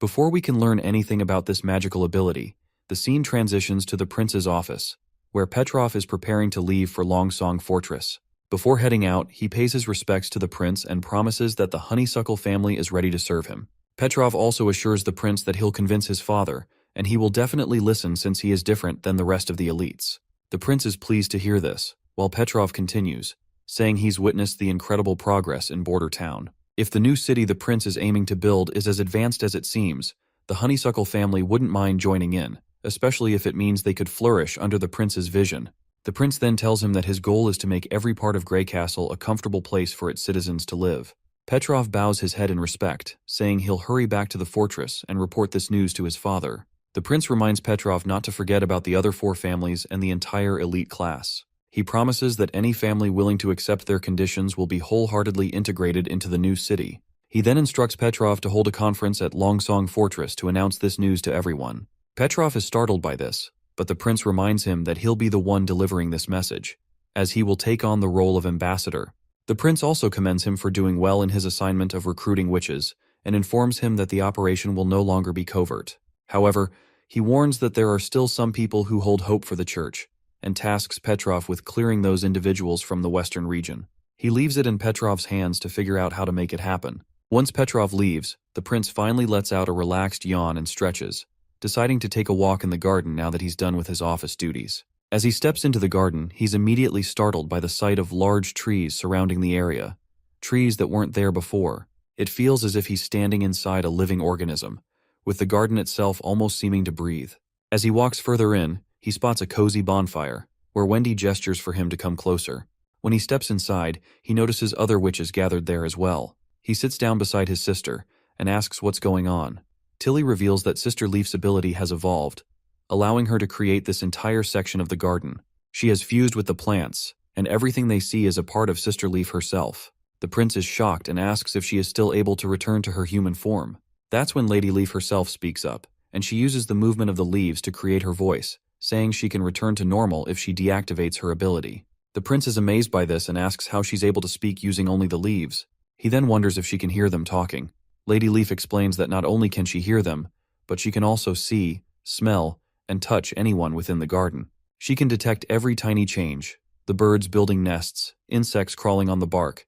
Before we can learn anything about this magical ability, the scene transitions to the prince's office, where Petrov is preparing to leave for Longsong Fortress. Before heading out, he pays his respects to the prince and promises that the honeysuckle family is ready to serve him. Petrov also assures the prince that he'll convince his father, and he will definitely listen since he is different than the rest of the elites. The prince is pleased to hear this, while Petrov continues, saying he's witnessed the incredible progress in Border Town. If the new city the prince is aiming to build is as advanced as it seems, the honeysuckle family wouldn't mind joining in, especially if it means they could flourish under the prince's vision. The prince then tells him that his goal is to make every part of Grey Castle a comfortable place for its citizens to live. Petrov bows his head in respect, saying he'll hurry back to the fortress and report this news to his father. The prince reminds Petrov not to forget about the other 4 families and the entire elite class. He promises that any family willing to accept their conditions will be wholeheartedly integrated into the new city. He then instructs Petrov to hold a conference at Longsong Fortress to announce this news to everyone. Petrov is startled by this, but the prince reminds him that he'll be the one delivering this message, as he will take on the role of ambassador. The prince also commends him for doing well in his assignment of recruiting witches, and informs him that the operation will no longer be covert. However, he warns that there are still some people who hold hope for the church, and tasks Petrov with clearing those individuals from the western region. He leaves it in Petrov's hands to figure out how to make it happen. Once Petrov leaves, the prince finally lets out a relaxed yawn and stretches, deciding to take a walk in the garden now that he's done with his office duties. As he steps into the garden, he's immediately startled by the sight of large trees surrounding the area, trees that weren't there before. It feels as if he's standing inside a living organism, with the garden itself almost seeming to breathe. As he walks further in, he spots a cozy bonfire, where Wendy gestures for him to come closer. When he steps inside, he notices other witches gathered there as well. He sits down beside his sister and asks what's going on. Tilly reveals that Sister Leaf's ability has evolved, allowing her to create this entire section of the garden. She has fused with the plants, and everything they see is a part of Sister Leaf herself. The prince is shocked and asks if she is still able to return to her human form. That's when Lady Leaf herself speaks up, and she uses the movement of the leaves to create her voice, saying she can return to normal if she deactivates her ability. The prince is amazed by this and asks how she's able to speak using only the leaves. He then wonders if she can hear them talking. Lady Leaf explains that not only can she hear them, but she can also see, smell, and touch anyone within the garden. She can detect every tiny change, the birds building nests, insects crawling on the bark,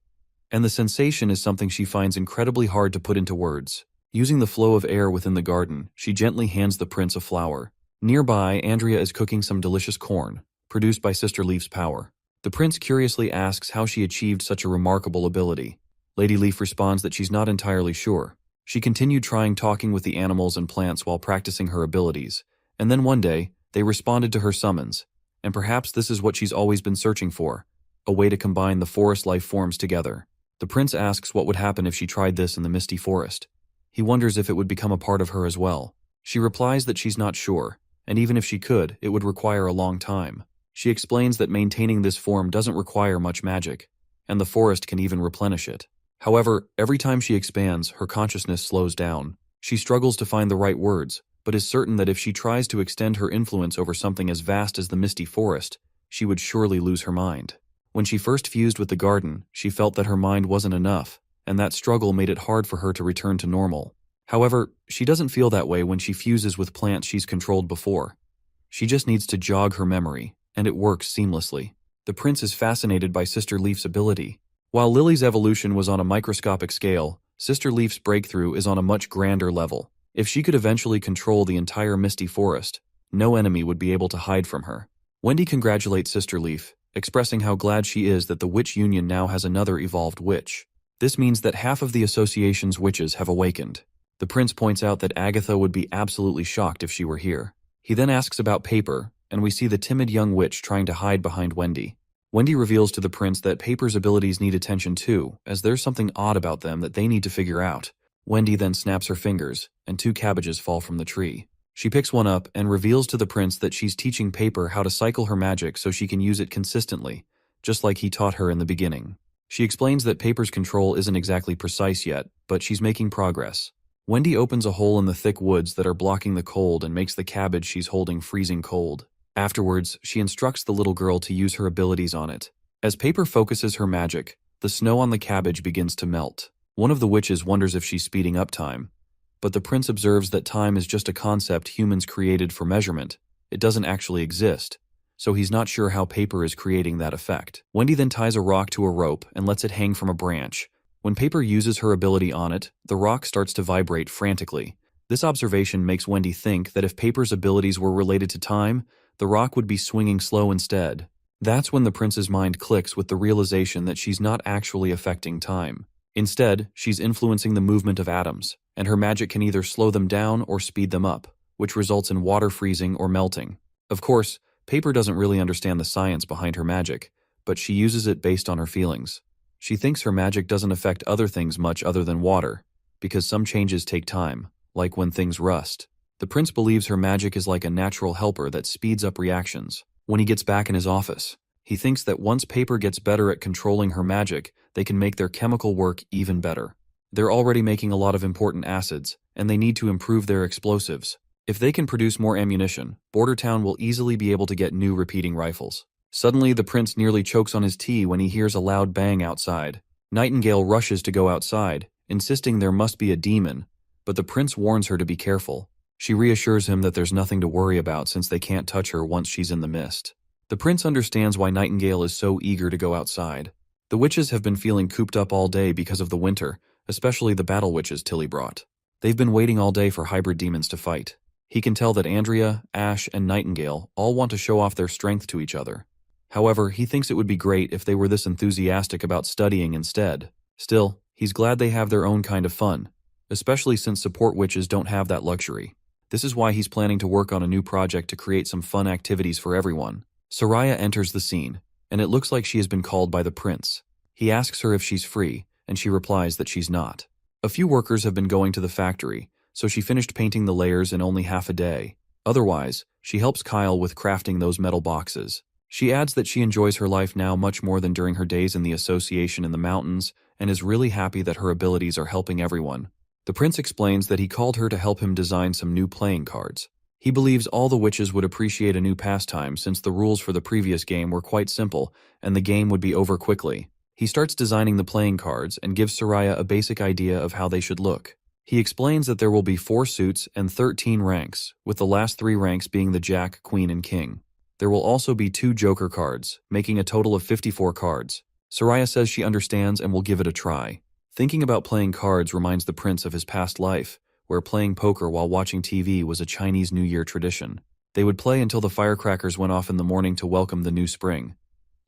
and the sensation is something she finds incredibly hard to put into words. Using the flow of air within the garden, she gently hands the prince a flower. Nearby, Andrea is cooking some delicious corn, produced by Sister Leaf's power. The prince curiously asks how she achieved such a remarkable ability. Lady Leaf responds that she's not entirely sure. She continued talking with the animals and plants while practicing her abilities, and then one day, they responded to her summons, and perhaps this is what she's always been searching for, a way to combine the forest life forms together. The prince asks what would happen if she tried this in the misty forest. He wonders if it would become a part of her as well. She replies that she's not sure, and even if she could, it would require a long time. She explains that maintaining this form doesn't require much magic, and the forest can even replenish it. However, every time she expands, her consciousness slows down. She struggles to find the right words, but is certain that if she tries to extend her influence over something as vast as the misty forest, she would surely lose her mind. When she first fused with the garden, she felt that her mind wasn't enough, and that struggle made it hard for her to return to normal. However, she doesn't feel that way when she fuses with plants she's controlled before. She just needs to jog her memory, and it works seamlessly. The prince is fascinated by Sister Leaf's ability. While Lily's evolution was on a microscopic scale, Sister Leaf's breakthrough is on a much grander level. If she could eventually control the entire misty forest, no enemy would be able to hide from her. Wendy congratulates Sister Leaf, expressing how glad she is that the Witch Union now has another evolved witch. This means that half of the association's witches have awakened. The prince points out that Agatha would be absolutely shocked if she were here. He then asks about Paper, and we see the timid young witch trying to hide behind Wendy. Wendy reveals to the prince that Paper's abilities need attention too, as there's something odd about them that they need to figure out. Wendy then snaps her fingers, and 2 cabbages fall from the tree. She picks one up and reveals to the prince that she's teaching Paper how to cycle her magic so she can use it consistently, just like he taught her in the beginning. She explains that Paper's control isn't exactly precise yet, but she's making progress. Wendy opens a hole in the thick woods that are blocking the cold and makes the cabbage she's holding freezing cold. Afterwards, she instructs the little girl to use her abilities on it. As Paper focuses her magic, the snow on the cabbage begins to melt. One of the witches wonders if she's speeding up time, But the prince observes that time is just a concept humans created for measurement. It doesn't actually exist, so he's not sure how paper is creating that effect. Wendy then ties a rock to a rope and lets it hang from a branch. When Paper uses her ability on it, the rock starts to vibrate frantically. This observation makes Wendy think that if Paper's abilities were related to time, the rock would be swinging slow instead. That's when the prince's mind clicks with the realization that she's not actually affecting time. Instead, she's influencing the movement of atoms, and her magic can either slow them down or speed them up, which results in water freezing or melting. Of course, Paper doesn't really understand the science behind her magic, but she uses it based on her feelings. She thinks her magic doesn't affect other things much other than water, because some changes take time, like when things rust. The prince believes her magic is like a natural helper that speeds up reactions. When he gets back in his office, he thinks that once Paper gets better at controlling her magic, they can make their chemical work even better. They're already making a lot of important acids, and they need to improve their explosives. If they can produce more ammunition, Bordertown will easily be able to get new repeating rifles. Suddenly, the prince nearly chokes on his tea when he hears a loud bang outside. Nightingale rushes to go outside, insisting there must be a demon, but the prince warns her to be careful. She reassures him that there's nothing to worry about since they can't touch her once she's in the mist. The prince understands why Nightingale is so eager to go outside. The witches have been feeling cooped up all day because of the winter, especially the battle witches Tilly brought. They've been waiting all day for hybrid demons to fight. He can tell that Andrea, Ash, and Nightingale all want to show off their strength to each other. However, he thinks it would be great if they were this enthusiastic about studying instead. Still, he's glad they have their own kind of fun, especially since support witches don't have that luxury. This is why he's planning to work on a new project to create some fun activities for everyone. Soraya enters the scene, and it looks like she has been called by the prince. He asks her if she's free, and she replies that she's not. A few workers have been going to the factory, so she finished painting the layers in only half a day. Otherwise, she helps Kyle with crafting those metal boxes. She adds that she enjoys her life now much more than during her days in the association in the mountains, and is really happy that her abilities are helping everyone. The prince explains that he called her to help him design some new playing cards. He believes all the witches would appreciate a new pastime since the rules for the previous game were quite simple, and the game would be over quickly. He starts designing the playing cards and gives Soraya a basic idea of how they should look. He explains that there will be 4 suits and 13 ranks, with the last 3 ranks being the Jack, Queen, and King. There will also be 2 Joker cards, making a total of 54 cards. Soraya says she understands and will give it a try. Thinking about playing cards reminds the prince of his past life, where playing poker while watching TV was a Chinese New Year tradition. They would play until the firecrackers went off in the morning to welcome the new spring.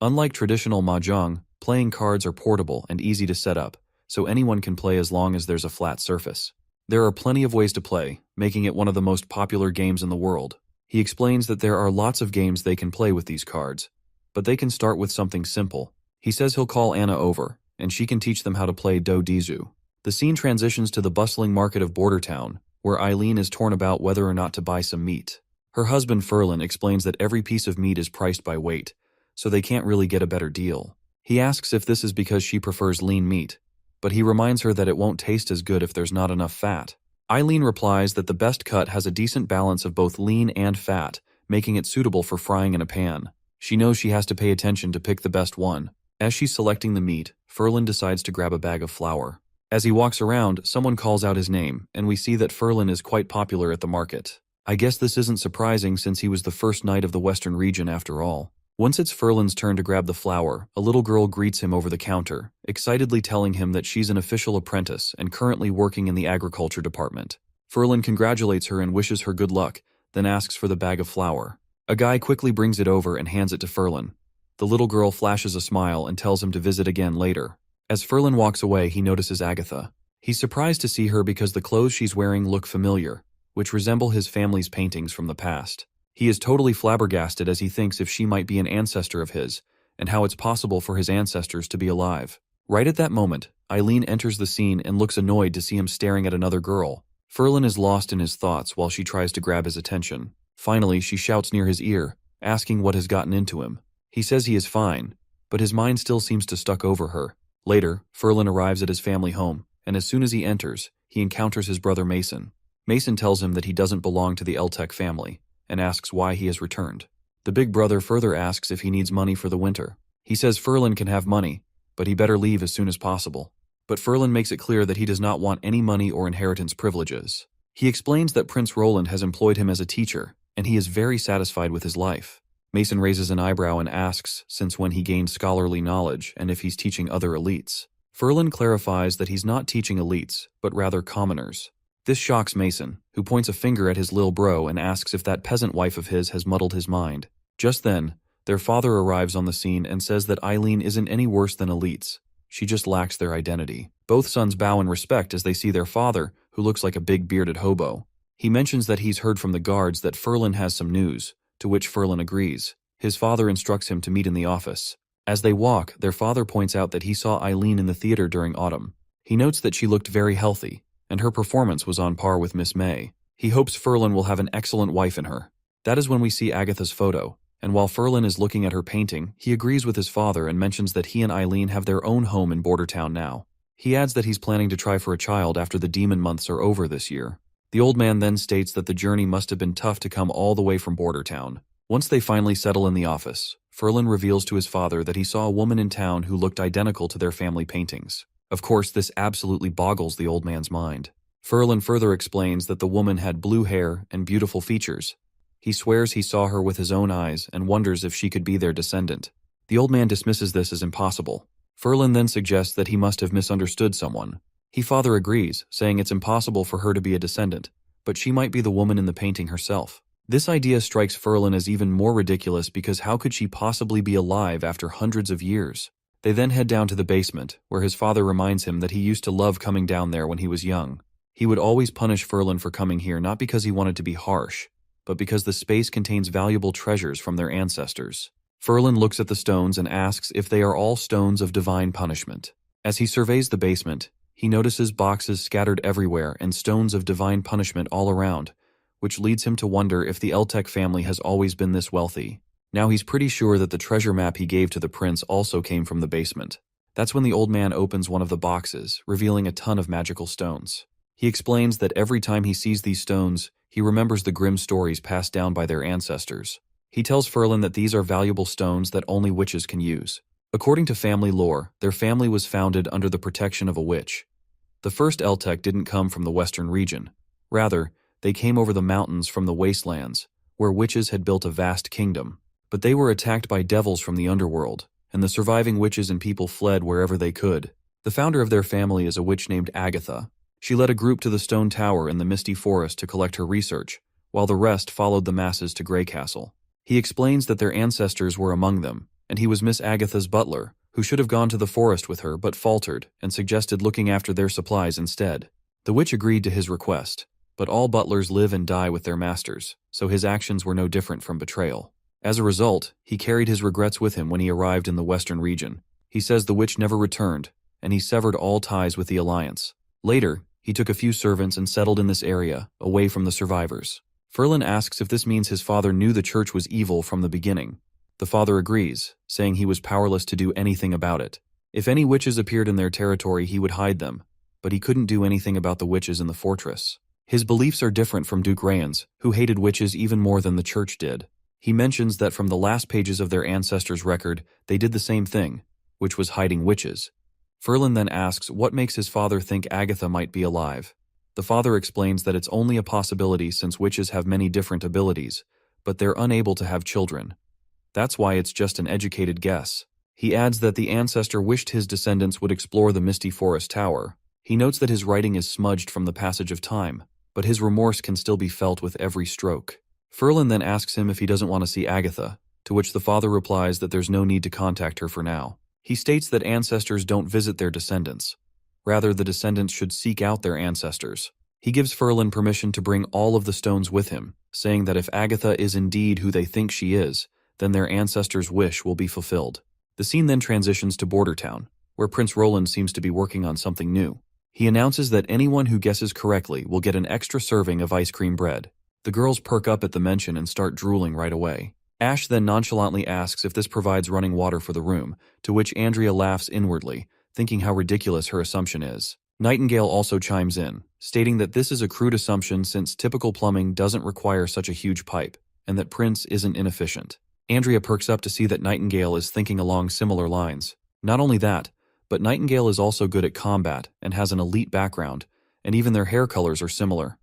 Unlike traditional mahjong, playing cards are portable and easy to set up, so anyone can play as long as there's a flat surface. There are plenty of ways to play, making it one of the most popular games in the world. He explains that there are lots of games they can play with these cards, but they can start with something simple. He says he'll call Anna over, and she can teach them how to play Do Dizu. The scene transitions to the bustling market of Bordertown, where Eileen is torn about whether or not to buy some meat. Her husband Ferlin explains that every piece of meat is priced by weight, so they can't really get a better deal. He asks if this is because she prefers lean meat, but he reminds her that it won't taste as good if there's not enough fat. Eileen replies that the best cut has a decent balance of both lean and fat, making it suitable for frying in a pan. She knows she has to pay attention to pick the best one. As she's selecting the meat, Ferlin decides to grab a bag of flour. As he walks around, someone calls out his name, and we see that Ferlin is quite popular at the market. I guess this isn't surprising since he was the first knight of the Western region after all. Once it's Ferlin's turn to grab the flour, a little girl greets him over the counter, excitedly telling him that she's an official apprentice and currently working in the agriculture department. Ferlin congratulates her and wishes her good luck, then asks for the bag of flour. A guy quickly brings it over and hands it to Ferlin. The little girl flashes a smile and tells him to visit again later. As Ferlin walks away, he notices Agatha. He's surprised to see her because the clothes she's wearing look familiar, which resemble his family's paintings from the past. He is totally flabbergasted as he thinks if she might be an ancestor of his, and how it's possible for his ancestors to be alive. Right at that moment, Eileen enters the scene and looks annoyed to see him staring at another girl. Ferlin is lost in his thoughts while she tries to grab his attention. Finally, she shouts near his ear, asking what has gotten into him. He says he is fine, but his mind still seems to stuck over her. Later, Ferlin arrives at his family home, and as soon as he enters, he encounters his brother Mason. Mason tells him that he doesn't belong to the Eltec family, and asks why he has returned. The big brother further asks if he needs money for the winter. He says Ferlin can have money, but he better leave as soon as possible. but Ferlin makes it clear that he does not want any money or inheritance privileges. He explains that Prince Roland has employed him as a teacher, and he is very satisfied with his life. Mason raises an eyebrow and asks since when he gained scholarly knowledge and if he's teaching other elites. Ferlin clarifies that he's not teaching elites, but rather commoners. This shocks Mason, who points a finger at his lil bro and asks if that peasant wife of his has muddled his mind. Just then, their father arrives on the scene and says that Eileen isn't any worse than elites. She just lacks their identity. Both sons bow in respect as they see their father, who looks like a big bearded hobo. He mentions that he's heard from the guards that Ferlin has some news, to which Ferlin agrees. His father instructs him to meet in the office. As they walk, their father points out that he saw Eileen in the theater during autumn. He notes that she looked very healthy, and her performance was on par with Miss May. He hopes Ferlin will have an excellent wife in her. That is when we see Agatha's photo, and while Ferlin is looking at her painting, he agrees with his father and mentions that he and Eileen have their own home in Bordertown now. He adds that he's planning to try for a child after the demon months are over this year. The old man then states that the journey must have been tough to come all the way from Bordertown. Once they finally settle in the office, Ferlin reveals to his father that he saw a woman in town who looked identical to their family paintings. Of course, this absolutely boggles the old man's mind. Ferlin further explains that the woman had blue hair and beautiful features. He swears he saw her with his own eyes and wonders if she could be their descendant. The old man dismisses this as impossible. Ferlin then suggests that he must have misunderstood someone. His father agrees, saying it's impossible for her to be a descendant, but she might be the woman in the painting herself. This idea strikes Ferlin as even more ridiculous because how could she possibly be alive after hundreds of years? They then head down to the basement, where his father reminds him that he used to love coming down there when he was young. He would always punish Ferlin for coming here not because he wanted to be harsh, but because the space contains valuable treasures from their ancestors. Ferlin looks at the stones and asks if they are all stones of divine punishment. As he surveys the basement, he notices boxes scattered everywhere and stones of divine punishment all around, which leads him to wonder if the Eltec family has always been this wealthy. Now he's pretty sure that the treasure map he gave to the prince also came from the basement. That's when the old man opens one of the boxes, revealing a ton of magical stones. He explains that every time he sees these stones, he remembers the grim stories passed down by their ancestors. He tells Ferlin that these are valuable stones that only witches can use. According to family lore, their family was founded under the protection of a witch. The first Eltec didn't come from the western region. Rather, they came over the mountains from the wastelands, where witches had built a vast kingdom. But they were attacked by devils from the underworld, and the surviving witches and people fled wherever they could. The founder of their family is a witch named Agatha. She led a group to the stone tower in the misty forest to collect her research, while the rest followed the masses to Grey Castle. He explains that their ancestors were among them, and he was Miss Agatha's butler, who should have gone to the forest with her but faltered and suggested looking after their supplies instead. The witch agreed to his request, but all butlers live and die with their masters, so his actions were no different from betrayal. As a result, he carried his regrets with him when he arrived in the western region. He says the witch never returned, and he severed all ties with the Alliance. Later, he took a few servants and settled in this area, away from the survivors. Ferlin asks if this means his father knew the church was evil from the beginning. The father agrees, saying he was powerless to do anything about it. If any witches appeared in their territory, he would hide them, but he couldn't do anything about the witches in the fortress. His beliefs are different from Duke Rayan's, who hated witches even more than the church did. He mentions that from the last pages of their ancestors' record, they did the same thing, which was hiding witches. Ferlin then asks what makes his father think Agatha might be alive. The father explains that it's only a possibility since witches have many different abilities, but they're unable to have children. That's why it's just an educated guess. He adds that the ancestor wished his descendants would explore the misty forest tower. He notes that his writing is smudged from the passage of time, but his remorse can still be felt with every stroke. Ferlin then asks him if he doesn't want to see Agatha, to which the father replies that there's no need to contact her for now. He states that ancestors don't visit their descendants. Rather, the descendants should seek out their ancestors. He gives Ferlin permission to bring all of the stones with him, saying that if Agatha is indeed who they think she is, then their ancestors' wish will be fulfilled. The scene then transitions to Bordertown, where Prince Roland seems to be working on something new. He announces that anyone who guesses correctly will get an extra serving of ice cream bread. The girls perk up at the mention and start drooling right away. Ash then nonchalantly asks if this provides running water for the room, to which Andrea laughs inwardly, thinking how ridiculous her assumption is. Nightingale also chimes in, stating that this is a crude assumption since typical plumbing doesn't require such a huge pipe, and that Prince isn't inefficient. Andrea perks up to see that Nightingale is thinking along similar lines. Not only that, But Nightingale is also good at combat and has an elite background, and even their hair colors are similar.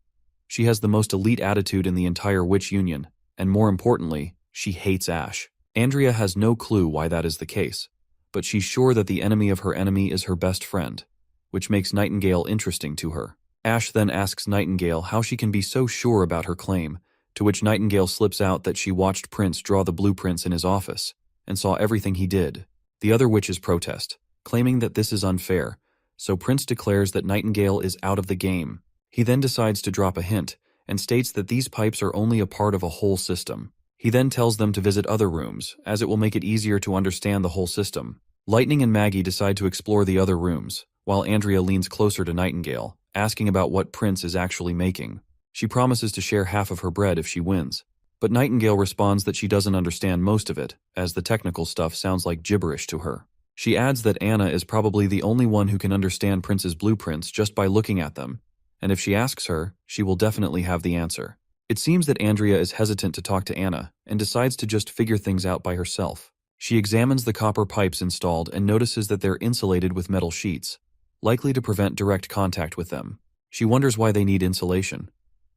She has the most elite attitude in the entire Witch Union, and more importantly, she hates Ash. Andrea has no clue why that is the case, but she's sure that the enemy of her enemy is her best friend, which makes Nightingale interesting to her. Ash then asks Nightingale how she can be so sure about her claim, to which Nightingale slips out that she watched Prince draw the blueprints in his office and saw everything he did. The other witches protest, claiming that this is unfair, so Prince declares that Nightingale is out of the game. He then decides to drop a hint and states that these pipes are only a part of a whole system. He then tells them to visit other rooms, as it will make it easier to understand the whole system. Lightning and Maggie decide to explore the other rooms, while Andrea leans closer to Nightingale, asking about what Prince is actually making. She promises to share half of her bread if she wins, but Nightingale responds that she doesn't understand most of it, as the technical stuff sounds like gibberish to her. She adds that Anna is probably the only one who can understand Prince's blueprints just by looking at them, and if she asks her, she will definitely have the answer. It seems that Andrea is hesitant to talk to Anna and decides to just figure things out by herself. She examines the copper pipes installed and notices that they're insulated with metal sheets, likely to prevent direct contact with them. She wonders why they need insulation,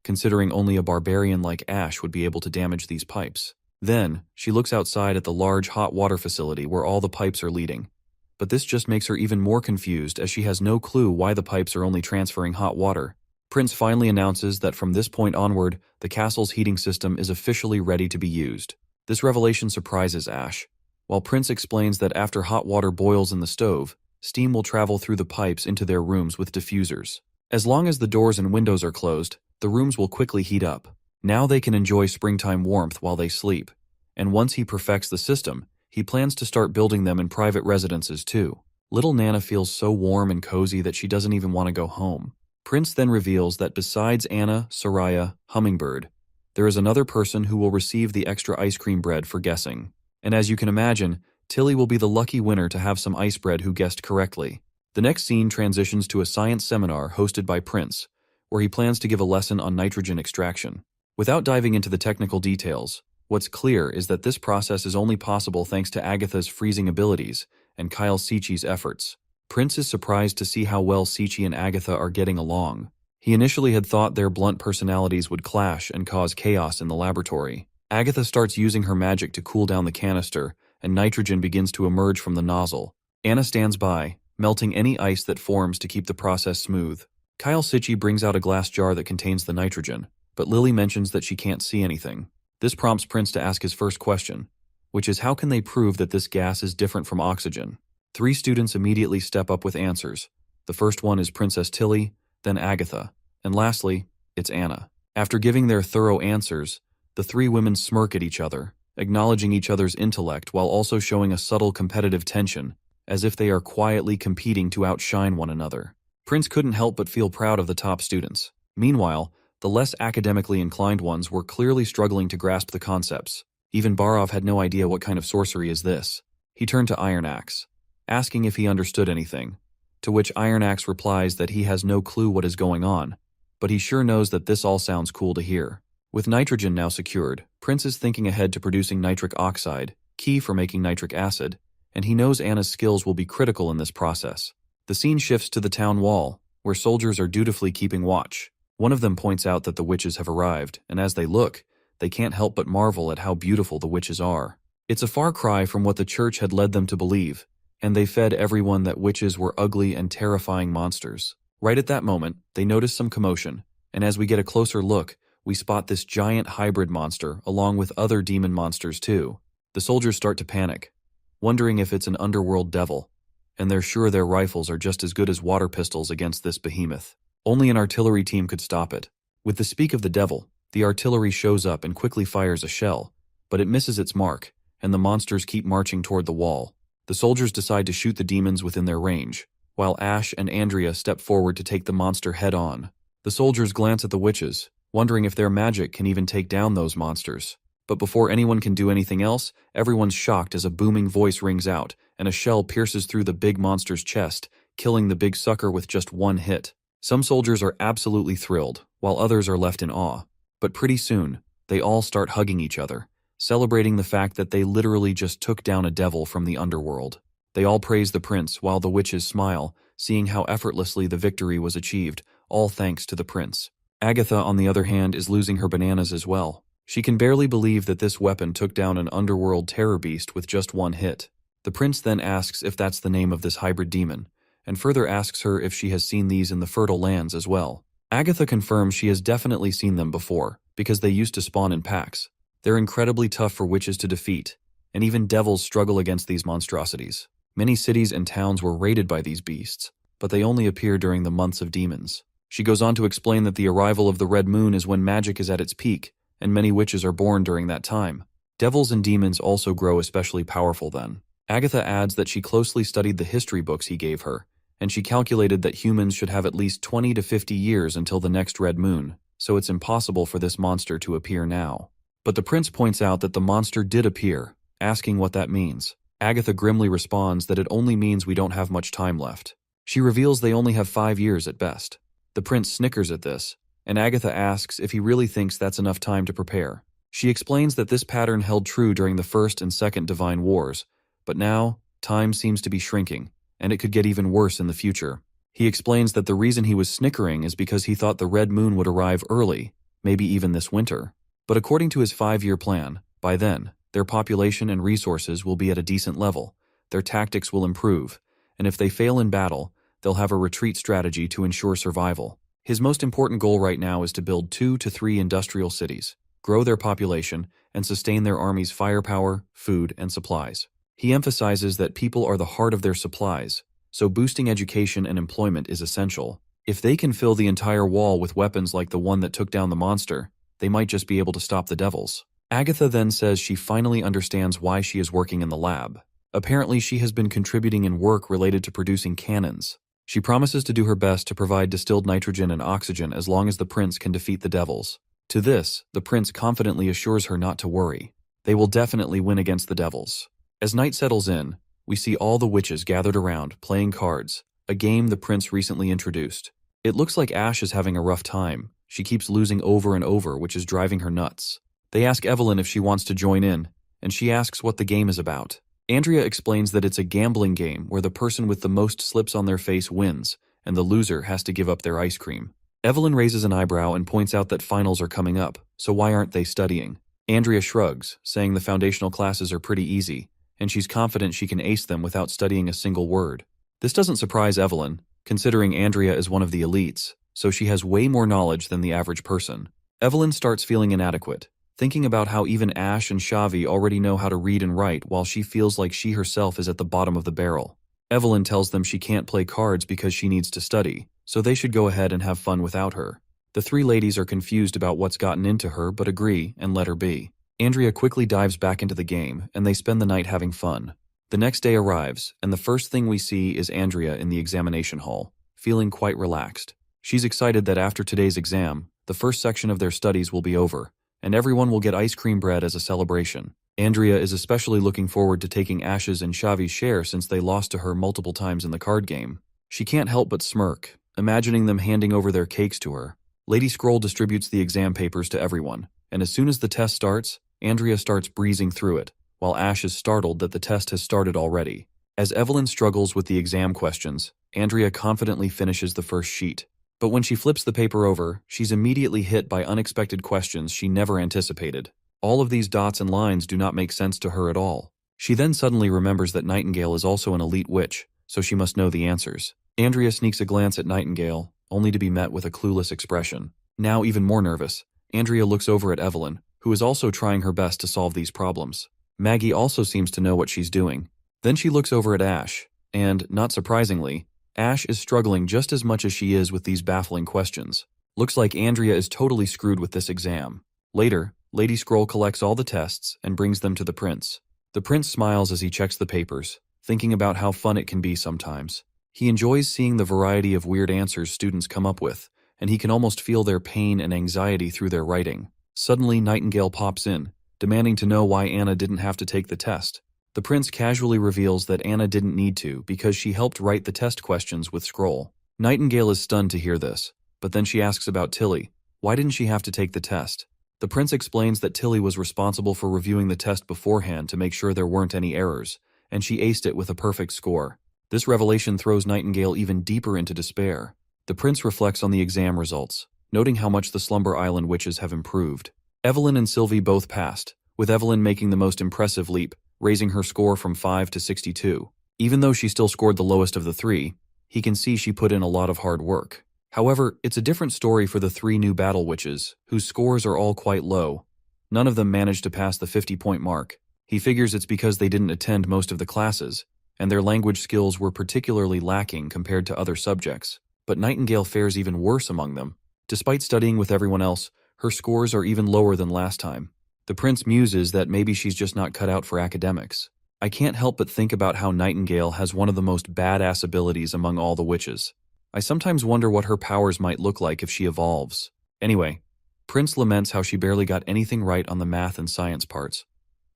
considering only a barbarian like Ash would be able to damage these pipes. Then, she looks outside at the large hot water facility where all the pipes are leading. But this just makes her even more confused as she has no clue why the pipes are only transferring hot water. Prince finally announces that from this point onward, the castle's heating system is officially ready to be used. This revelation surprises Ash, while Prince explains that after hot water boils in the stove, steam will travel through the pipes into their rooms with diffusers. As long as the doors and windows are closed, the rooms will quickly heat up. Now they can enjoy springtime warmth while they sleep, and once he perfects the system, he plans to start building them in private residences too. Little Nana feels so warm and cozy that she doesn't even want to go home. Prince then reveals that besides Anna, Soraya, Hummingbird, there is another person who will receive the extra ice cream bread for guessing. And as you can imagine, Tilly will be the lucky winner to have some ice bread who guessed correctly. The next scene transitions to a science seminar hosted by Prince, where he plans to give a lesson on nitrogen extraction. Without diving into the technical details, what's clear is that this process is only possible thanks to Agatha's freezing abilities and Kyle Sichi's efforts. Prince is surprised to see how well Sichi and Agatha are getting along. He initially had thought their blunt personalities would clash and cause chaos in the laboratory. Agatha starts using her magic to cool down the canister, and nitrogen begins to emerge from the nozzle. Anna stands by, melting any ice that forms to keep the process smooth. Kyle Sichi brings out a glass jar that contains the nitrogen, but Lily mentions that she can't see anything. This prompts Prince to ask his first question, which is how can they prove that this gas is different from oxygen? 3 students immediately step up with answers. The first one is Princess Tilly, then Agatha, and lastly, it's Anna. After giving their thorough answers, the 3 women smirk at each other, acknowledging each other's intellect while also showing a subtle competitive tension, as if they are quietly competing to outshine one another. Prince couldn't help but feel proud of the top students. Meanwhile, the less academically inclined ones were clearly struggling to grasp the concepts. Even Barov had no idea what kind of sorcery is this. He turned to Iron Axe, asking if he understood anything, to which Iron Axe replies that he has no clue what is going on, but he sure knows that this all sounds cool to hear. With nitrogen now secured, Prince is thinking ahead to producing nitric oxide, key for making nitric acid, and he knows Anna's skills will be critical in this process. The scene shifts to the town wall, where soldiers are dutifully keeping watch. One of them points out that the witches have arrived, and as they look, they can't help but marvel at how beautiful the witches are. It's a far cry from what the church had led them to believe, and they fed everyone that witches were ugly and terrifying monsters. Right at that moment, they notice some commotion, and as we get a closer look, we spot this giant hybrid monster along with other demon monsters too. The soldiers start to panic, wondering if it's an underworld devil, and they're sure their rifles are just as good as water pistols against this behemoth. Only an artillery team could stop it. With the speak of the devil, the artillery shows up and quickly fires a shell, but it misses its mark, and the monsters keep marching toward the wall. The soldiers decide to shoot the demons within their range, while Ash and Andrea step forward to take the monster head-on. The soldiers glance at the witches, wondering if their magic can even take down those monsters. But before anyone can do anything else, everyone's shocked as a booming voice rings out, and a shell pierces through the big monster's chest, killing the big sucker with just one hit. Some soldiers are absolutely thrilled, while others are left in awe. But pretty soon, they all start hugging each other, celebrating the fact that they literally just took down a devil from the underworld. They all praise the prince while the witches smile, seeing how effortlessly the victory was achieved, all thanks to the prince. Agatha, on the other hand, is losing her bananas as well. She can barely believe that this weapon took down an underworld terror beast with just one hit. The prince then asks if that's the name of this hybrid demon, and further asks her if she has seen these in the fertile lands as well. Agatha confirms she has definitely seen them before, because they used to spawn in packs. They're incredibly tough for witches to defeat, and even devils struggle against these monstrosities. Many cities and towns were raided by these beasts, but they only appear during the months of demons. She goes on to explain that the arrival of the red moon is when magic is at its peak, and many witches are born during that time. Devils and demons also grow especially powerful then. Agatha adds that she closely studied the history books he gave her, and she calculated that humans should have at least 20 to 50 years until the next red moon, so it's impossible for this monster to appear now. But the prince points out that the monster did appear, asking what that means. Agatha grimly responds that it only means we don't have much time left. She reveals they only have 5 years at best. The prince snickers at this, and Agatha asks if he really thinks that's enough time to prepare. She explains that this pattern held true during the First and Second Divine Wars, but now, time seems to be shrinking, and it could get even worse in the future. He explains that the reason he was snickering is because he thought the red moon would arrive early, maybe even this winter. But according to his 5-year plan, by then, their population and resources will be at a decent level, their tactics will improve, and if they fail in battle, they'll have a retreat strategy to ensure survival. His most important goal right now is to build 2 to 3 industrial cities, grow their population, and sustain their army's firepower, food, and supplies. He emphasizes that people are the heart of their supplies, so boosting education and employment is essential. If they can fill the entire wall with weapons like the one that took down the monster, they might just be able to stop the devils. Agatha then says she finally understands why she is working in the lab. Apparently, she has been contributing in work related to producing cannons. She promises to do her best to provide distilled nitrogen and oxygen as long as the prince can defeat the devils. To this, the prince confidently assures her not to worry. They will definitely win against the devils. As night settles in, we see all the witches gathered around, playing cards, a game the prince recently introduced. It looks like Ash is having a rough time. She keeps losing over and over, which is driving her nuts. They ask Evelyn if she wants to join in, and she asks what the game is about. Andrea explains that it's a gambling game where the person with the most slips on their face wins, and the loser has to give up their ice cream. Evelyn raises an eyebrow and points out that finals are coming up, so why aren't they studying? Andrea shrugs, saying the foundational classes are pretty easy, and she's confident she can ace them without studying a single word. This doesn't surprise Evelyn, considering Andrea is one of the elites, so she has way more knowledge than the average person. Evelyn starts feeling inadequate, thinking about how even Ash and Shavi already know how to read and write while she feels like she herself is at the bottom of the barrel. Evelyn tells them she can't play cards because she needs to study, so they should go ahead and have fun without her. The 3 ladies are confused about what's gotten into her but agree and let her be. Andrea quickly dives back into the game, and they spend the night having fun. The next day arrives, and the first thing we see is Andrea in the examination hall, feeling quite relaxed. She's excited that after today's exam, the first section of their studies will be over, and everyone will get ice cream bread as a celebration. Andrea is especially looking forward to taking Ash's and Shavi's share since they lost to her multiple times in the card game. She can't help but smirk, imagining them handing over their cakes to her. Lady Scroll distributes the exam papers to everyone, and as soon as the test starts, Andrea starts breezing through it, while Ash is startled that the test has started already. As Evelyn struggles with the exam questions, Andrea confidently finishes the first sheet. But when she flips the paper over, she's immediately hit by unexpected questions she never anticipated. All of these dots and lines do not make sense to her at all. She then suddenly remembers that Nightingale is also an elite witch, so she must know the answers. Andrea sneaks a glance at Nightingale, only to be met with a clueless expression. Now even more nervous, Andrea looks over at Evelyn, who is also trying her best to solve these problems. Maggie also seems to know what she's doing. Then she looks over at Ash, and, not surprisingly, Ash is struggling just as much as she is with these baffling questions. Looks like Andrea is totally screwed with this exam. Later, Lady Scroll collects all the tests and brings them to the prince. The prince smiles as he checks the papers, thinking about how fun it can be sometimes. He enjoys seeing the variety of weird answers students come up with, and he can almost feel their pain and anxiety through their writing. Suddenly, Nightingale pops in, demanding to know why Anna didn't have to take the test. The prince casually reveals that Anna didn't need to because she helped write the test questions with Scroll. Nightingale is stunned to hear this, but then she asks about Tilly. Why didn't she have to take the test? The prince explains that Tilly was responsible for reviewing the test beforehand to make sure there weren't any errors, and she aced it with a perfect score. This revelation throws Nightingale even deeper into despair. The prince reflects on the exam results, noting how much the Slumber Island witches have improved. Evelyn and Sylvie both passed, with Evelyn making the most impressive leap, raising her score from 5 to 62. Even though she still scored the lowest of the three, he can see she put in a lot of hard work. However, it's a different story for the three new battle witches, whose scores are all quite low. None of them managed to pass the 50-point mark. He figures it's because they didn't attend most of the classes, and their language skills were particularly lacking compared to other subjects. But Nightingale fares even worse among them. Despite studying with everyone else, her scores are even lower than last time. The prince muses that maybe she's just not cut out for academics. I can't help but think about how Nightingale has one of the most badass abilities among all the witches. I sometimes wonder what her powers might look like if she evolves. Anyway, Prince laments how she barely got anything right on the math and science parts.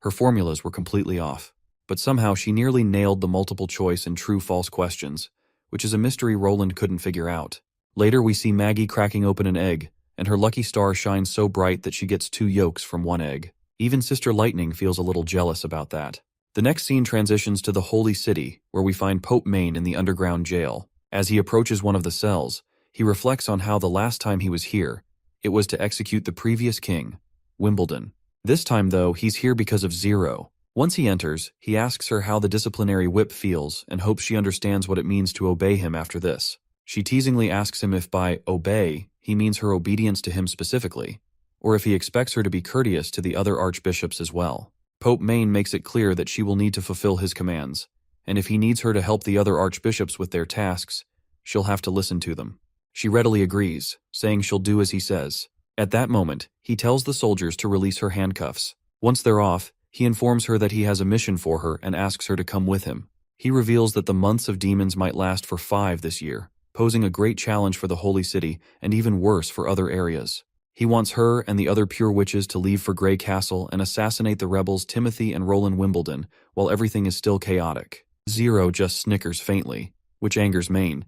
Her formulas were completely off, but somehow she nearly nailed the multiple choice and true-false questions, which is a mystery Roland couldn't figure out. Later we see Maggie cracking open an egg, and her lucky star shines so bright that she gets 2 yolks from 1 egg. Even Sister Lightning feels a little jealous about that. The next scene transitions to the Holy City, where we find Pope Main in the underground jail. As he approaches one of the cells, he reflects on how the last time he was here, it was to execute the previous king, Wimbledon. This time, though, he's here because of Zero. Once he enters, he asks her how the disciplinary whip feels and hopes she understands what it means to obey him after this. She teasingly asks him if by obey he means her obedience to him specifically, or if he expects her to be courteous to the other archbishops as well. Pope Main makes it clear that she will need to fulfill his commands, and if he needs her to help the other archbishops with their tasks, she'll have to listen to them. She readily agrees, saying she'll do as he says. At that moment, he tells the soldiers to release her handcuffs. Once they're off, he informs her that he has a mission for her and asks her to come with him. He reveals that the months of demons might last for 5 this year, posing a great challenge for the Holy City and even worse for other areas. He wants her and the other pure witches to leave for Grey Castle and assassinate the rebels Timothy and Roland Wimbledon while everything is still chaotic. Zero just snickers faintly, which angers Main,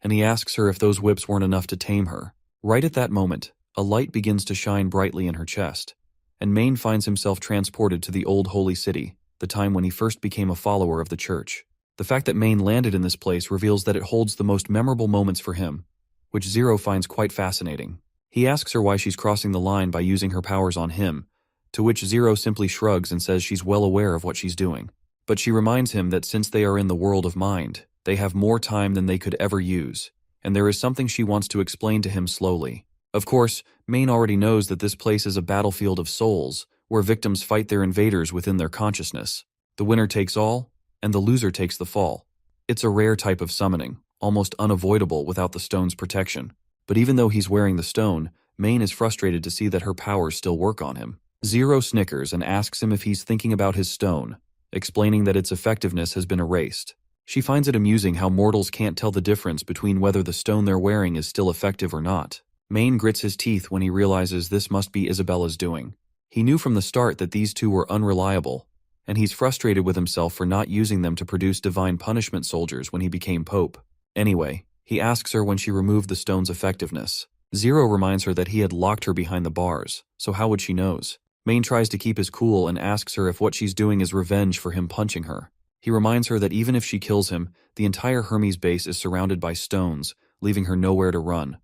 and he asks her if those whips weren't enough to tame her. Right at that moment, a light begins to shine brightly in her chest, and Main finds himself transported to the old Holy City, the time when he first became a follower of the church. The fact that Main landed in this place reveals that it holds the most memorable moments for him, which Zero finds quite fascinating. He asks her why she's crossing the line by using her powers on him, to which Zero simply shrugs and says she's well aware of what she's doing. But she reminds him that since they are in the world of mind, they have more time than they could ever use, and there is something she wants to explain to him slowly. Of course, Main already knows that this place is a battlefield of souls, where victims fight their invaders within their consciousness. The winner takes all, and the loser takes the fall. It's a rare type of summoning, almost unavoidable without the stone's protection. But even though he's wearing the stone, Main is frustrated to see that her powers still work on him. Zero snickers and asks him if he's thinking about his stone, explaining that its effectiveness has been erased. She finds it amusing how mortals can't tell the difference between whether the stone they're wearing is still effective or not. Main grits his teeth when he realizes this must be Isabella's doing. He knew from the start that these two were unreliable, and he's frustrated with himself for not using them to produce divine punishment soldiers when he became pope. Anyway, he asks her when she removed the stone's effectiveness. Zero reminds her that he had locked her behind the bars, so how would she knows? Main tries to keep his cool and asks her if what she's doing is revenge for him punching her. He reminds her that even if she kills him, the entire Hermes base is surrounded by stones, leaving her nowhere to run.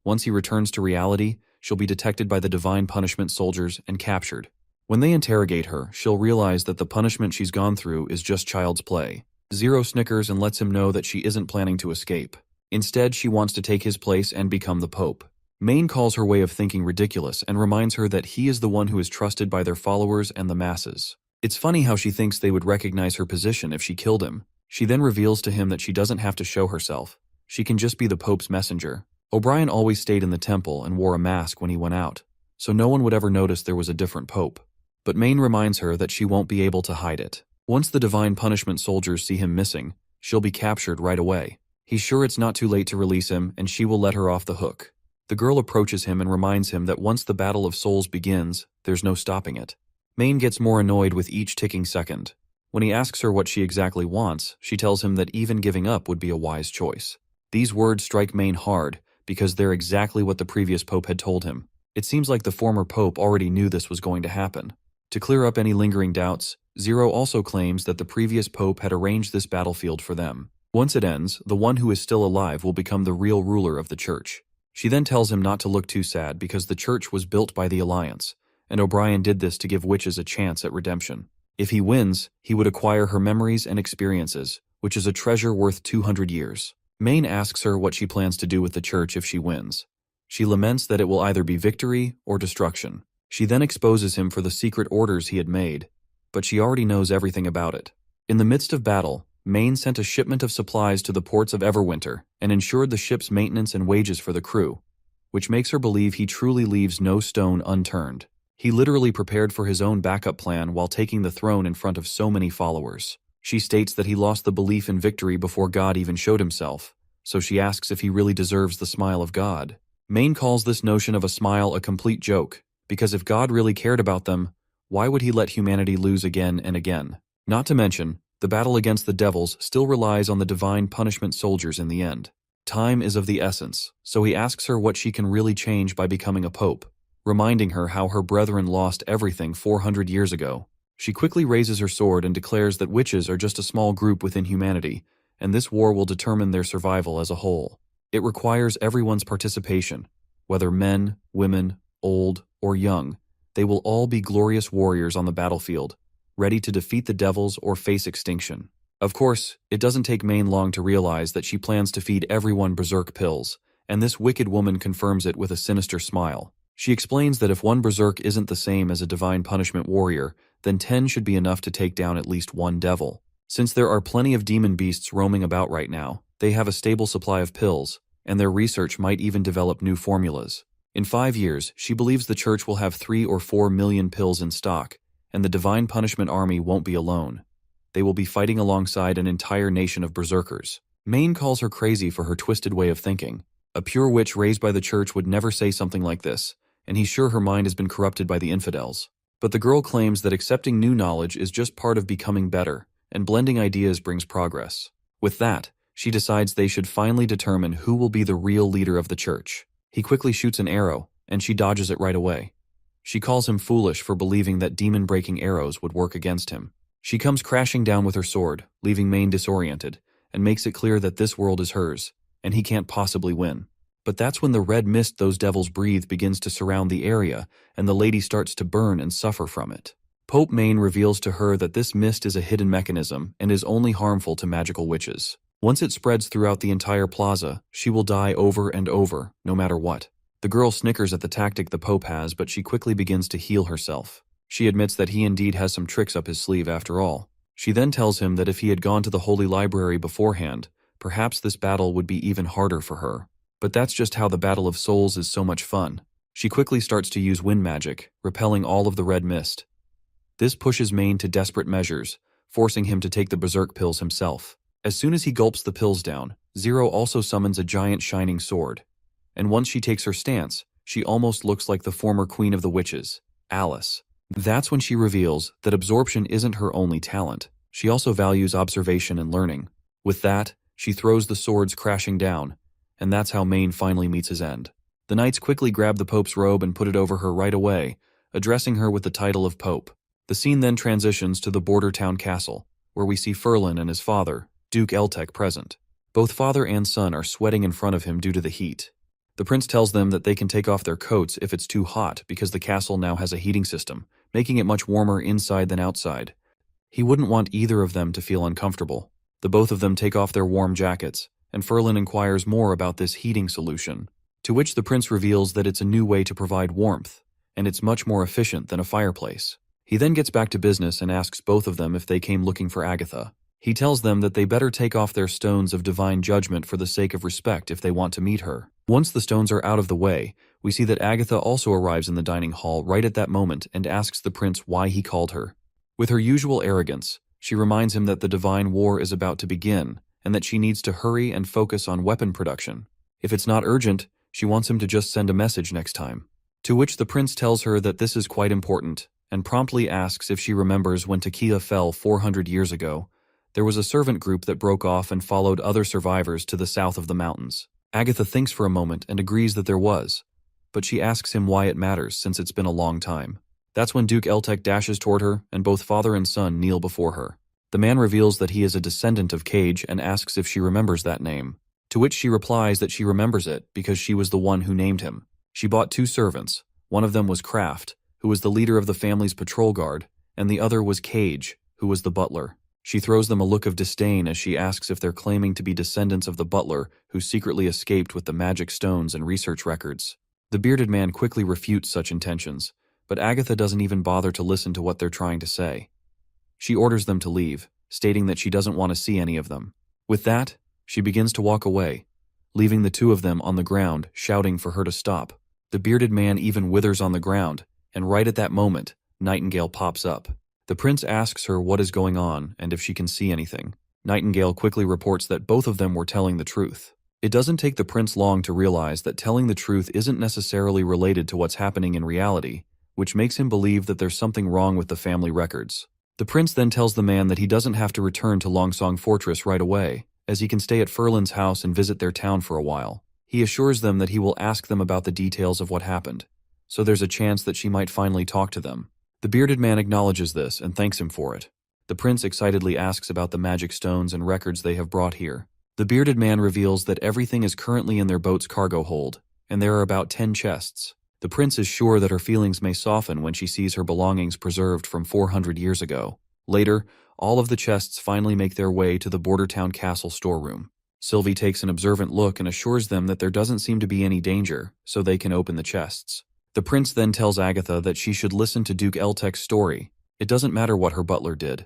Once he returns to reality, she'll be detected by the divine punishment soldiers and captured. When they interrogate her, she'll realize that the punishment she's gone through is just child's play. Zero snickers and lets him know that she isn't planning to escape. Instead, she wants to take his place and become the pope. Main calls her way of thinking ridiculous and reminds her that he is the one who is trusted by their followers and the masses. It's funny how she thinks they would recognize her position if she killed him. She then reveals to him that she doesn't have to show herself. She can just be the pope's messenger. O'Brien always stayed in the temple and wore a mask when he went out, so no one would ever notice there was a different pope. But Main reminds her that she won't be able to hide it. Once the divine punishment soldiers see him missing, she'll be captured right away. He's sure it's not too late to release him, and she will let her off the hook. The girl approaches him and reminds him that once the battle of souls begins, there's no stopping it. Main gets more annoyed with each ticking second. When he asks her what she exactly wants, she tells him that even giving up would be a wise choice. These words strike Main hard, because they're exactly what the previous pope had told him. It seems like the former pope already knew this was going to happen. To clear up any lingering doubts, Zero also claims that the previous pope had arranged this battlefield for them. Once it ends, the one who is still alive will become the real ruler of the church. She then tells him not to look too sad because the church was built by the Alliance, and O'Brien did this to give witches a chance at redemption. If he wins, he would acquire her memories and experiences, which is a treasure worth 200 years. Maine asks her what she plans to do with the church if she wins. She laments that it will either be victory or destruction. She then exposes him for the secret orders he had made, but she already knows everything about it. In the midst of battle, Maine sent a shipment of supplies to the ports of Everwinter and ensured the ship's maintenance and wages for the crew, which makes her believe he truly leaves no stone unturned. He literally prepared for his own backup plan while taking the throne in front of so many followers. She states that he lost the belief in victory before God even showed himself, so she asks if he really deserves the smile of God. Maine calls this notion of a smile a complete joke, because if God really cared about them, why would he let humanity lose again and again? Not to mention, the battle against the devils still relies on the divine punishment soldiers in the end. Time is of the essence, so he asks her what she can really change by becoming a pope, reminding her how her brethren lost everything 400 years ago. She quickly raises her sword and declares that witches are just a small group within humanity, and this war will determine their survival as a whole. It requires everyone's participation, whether men, women, old, or young. They will all be glorious warriors on the battlefield, ready to defeat the devils or face extinction. Of course, it doesn't take Maine long to realize that she plans to feed everyone berserk pills, and this wicked woman confirms it with a sinister smile. She explains that if one berserk isn't the same as a divine punishment warrior, then 10 should be enough to take down at least one devil. Since there are plenty of demon beasts roaming about right now, they have a stable supply of pills, and their research might even develop new formulas. In 5 years, she believes the church will have 3 or 4 million pills in stock, and the divine punishment army won't be alone. They will be fighting alongside an entire nation of berserkers. Maine calls her crazy for her twisted way of thinking. A pure witch raised by the church would never say something like this, and he's sure her mind has been corrupted by the infidels. But the girl claims that accepting new knowledge is just part of becoming better, and blending ideas brings progress. With that, she decides they should finally determine who will be the real leader of the church. He quickly shoots an arrow, and she dodges it right away. She calls him foolish for believing that demon-breaking arrows would work against him. She comes crashing down with her sword, leaving Maine disoriented, and makes it clear that this world is hers, and he can't possibly win. But that's when the red mist those devils breathe begins to surround the area, and the lady starts to burn and suffer from it. Pope Maine reveals to her that this mist is a hidden mechanism and is only harmful to magical witches. Once it spreads throughout the entire plaza, she will die over and over, no matter what. The girl snickers at the tactic the Pope has, but she quickly begins to heal herself. She admits that he indeed has some tricks up his sleeve after all. She then tells him that if he had gone to the Holy Library beforehand, perhaps this battle would be even harder for her. But that's just how the Battle of Souls is so much fun. She quickly starts to use wind magic, repelling all of the red mist. This pushes Maine to desperate measures, forcing him to take the berserk pills himself. As soon as he gulps the pills down, Zero also summons a giant shining sword. And once she takes her stance, she almost looks like the former queen of the witches, Alice. That's when she reveals that absorption isn't her only talent. She also values observation and learning. With that, she throws the swords crashing down, and that's how Maine finally meets his end. The knights quickly grab the Pope's robe and put it over her right away, addressing her with the title of Pope. The scene then transitions to the border town castle, where we see Ferlin and his father, Duke Eltec, present. Both father and son are sweating in front of him due to the heat. The prince tells them that they can take off their coats if it's too hot because the castle now has a heating system, making it much warmer inside than outside. He wouldn't want either of them to feel uncomfortable. The both of them take off their warm jackets, and Ferlin inquires more about this heating solution, to which the prince reveals that it's a new way to provide warmth, and it's much more efficient than a fireplace. He then gets back to business and asks both of them if they came looking for Agatha. He tells them that they better take off their stones of divine judgment for the sake of respect if they want to meet her. Once the stones are out of the way, we see that Agatha also arrives in the dining hall right at that moment and asks the prince why he called her. With her usual arrogance, she reminds him that the divine war is about to begin, and that she needs to hurry and focus on weapon production. If it's not urgent, she wants him to just send a message next time. To which the prince tells her that this is quite important, and promptly asks if she remembers when Takia fell 400 years ago. There was a servant group that broke off and followed other survivors to the south of the mountains. Agatha thinks for a moment and agrees that there was, but she asks him why it matters since it's been a long time. That's when Duke Eltec dashes toward her, and both father and son kneel before her. The man reveals that he is a descendant of Cage and asks if she remembers that name, to which she replies that she remembers it because she was the one who named him. She bought 2 servants. One of them was Kraft, who was the leader of the family's patrol guard, and the other was Cage, who was the butler. She throws them a look of disdain as she asks if they're claiming to be descendants of the butler who secretly escaped with the magic stones and research records. The bearded man quickly refutes such intentions, but Agatha doesn't even bother to listen to what they're trying to say. She orders them to leave, stating that she doesn't want to see any of them. With that, she begins to walk away, leaving the 2 of them on the ground, shouting for her to stop. The bearded man even withers on the ground, and right at that moment, Nightingale pops up. The prince asks her what is going on and if she can see anything. Nightingale quickly reports that both of them were telling the truth. It doesn't take the prince long to realize that telling the truth isn't necessarily related to what's happening in reality, which makes him believe that there's something wrong with the family records. The prince then tells the man that he doesn't have to return to Longsong Fortress right away, as he can stay at Furlan's house and visit their town for a while. He assures them that he will ask them about the details of what happened, so there's a chance that she might finally talk to them. The bearded man acknowledges this and thanks him for it. The prince excitedly asks about the magic stones and records they have brought here. The bearded man reveals that everything is currently in their boat's cargo hold, and there are about 10 chests. The prince is sure that her feelings may soften when she sees her belongings preserved from 400 years ago. Later, all of the chests finally make their way to the Bordertown Castle storeroom. Sylvie takes an observant look and assures them that there doesn't seem to be any danger, so they can open the chests. The prince then tells Agatha that she should listen to Duke Eltec's story. It doesn't matter what her butler did.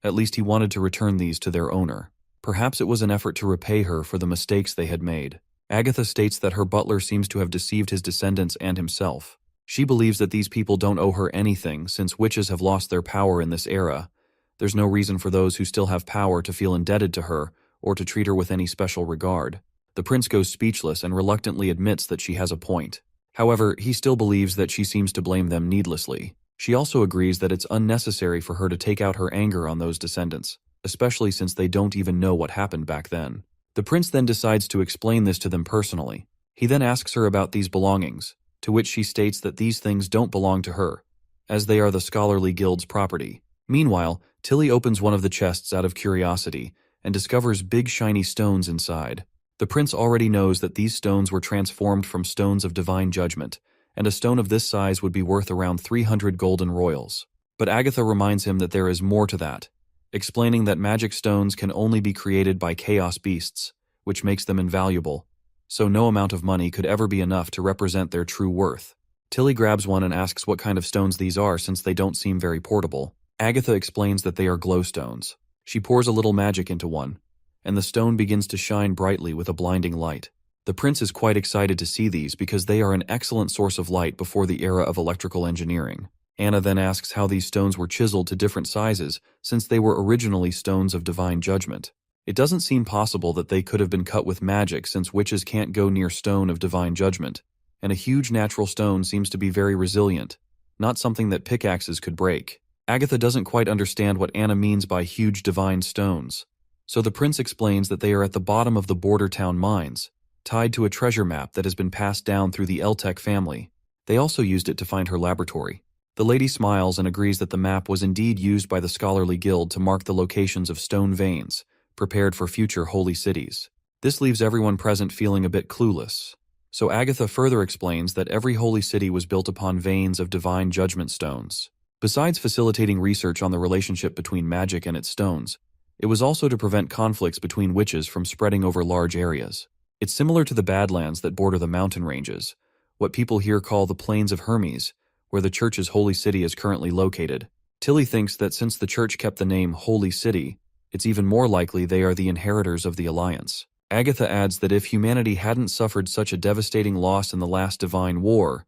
At least he wanted to return these to their owner. Perhaps it was an effort to repay her for the mistakes they had made. Agatha states that her butler seems to have deceived his descendants and himself. She believes that these people don't owe her anything since witches have lost their power in this era. There's no reason for those who still have power to feel indebted to her or to treat her with any special regard. The prince goes speechless and reluctantly admits that she has a point. However, he still believes that she seems to blame them needlessly. She also agrees that it's unnecessary for her to take out her anger on those descendants, especially since they don't even know what happened back then. The prince then decides to explain this to them personally. He then asks her about these belongings, to which she states that these things don't belong to her, as they are the Scholarly Guild's property. Meanwhile, Tilly opens one of the chests out of curiosity and discovers big shiny stones inside. The prince already knows that these stones were transformed from stones of divine judgment, and a stone of this size would be worth around 300 golden royals. But Agatha reminds him that there is more to that, explaining that magic stones can only be created by chaos beasts, which makes them invaluable, so no amount of money could ever be enough to represent their true worth. Tilly grabs one and asks what kind of stones these are since they don't seem very portable. Agatha explains that they are glowstones. She pours a little magic into one, and the stone begins to shine brightly with a blinding light. The prince is quite excited to see these because they are an excellent source of light before the era of electrical engineering. Anna then asks how these stones were chiseled to different sizes since they were originally stones of divine judgment. It doesn't seem possible that they could have been cut with magic since witches can't go near stone of divine judgment, and a huge natural stone seems to be very resilient, not something that pickaxes could break. Agatha doesn't quite understand what Anna means by huge divine stones, so the prince explains that they are at the bottom of the Bordertown mines, tied to a treasure map that has been passed down through the Eltec family. They also used it to find her laboratory. The lady smiles and agrees that the map was indeed used by the Scholarly Guild to mark the locations of stone veins, prepared for future holy cities. This leaves everyone present feeling a bit clueless. So Agatha further explains that every holy city was built upon veins of divine judgment stones. Besides facilitating research on the relationship between magic and its stones, it was also to prevent conflicts between witches from spreading over large areas. It's similar to the Badlands that border the mountain ranges, what people here call the Plains of Hermes, where the church's holy city is currently located. Tilly thinks that since the church kept the name Holy City, it's even more likely they are the inheritors of the Alliance. Agatha adds that if humanity hadn't suffered such a devastating loss in the last divine war,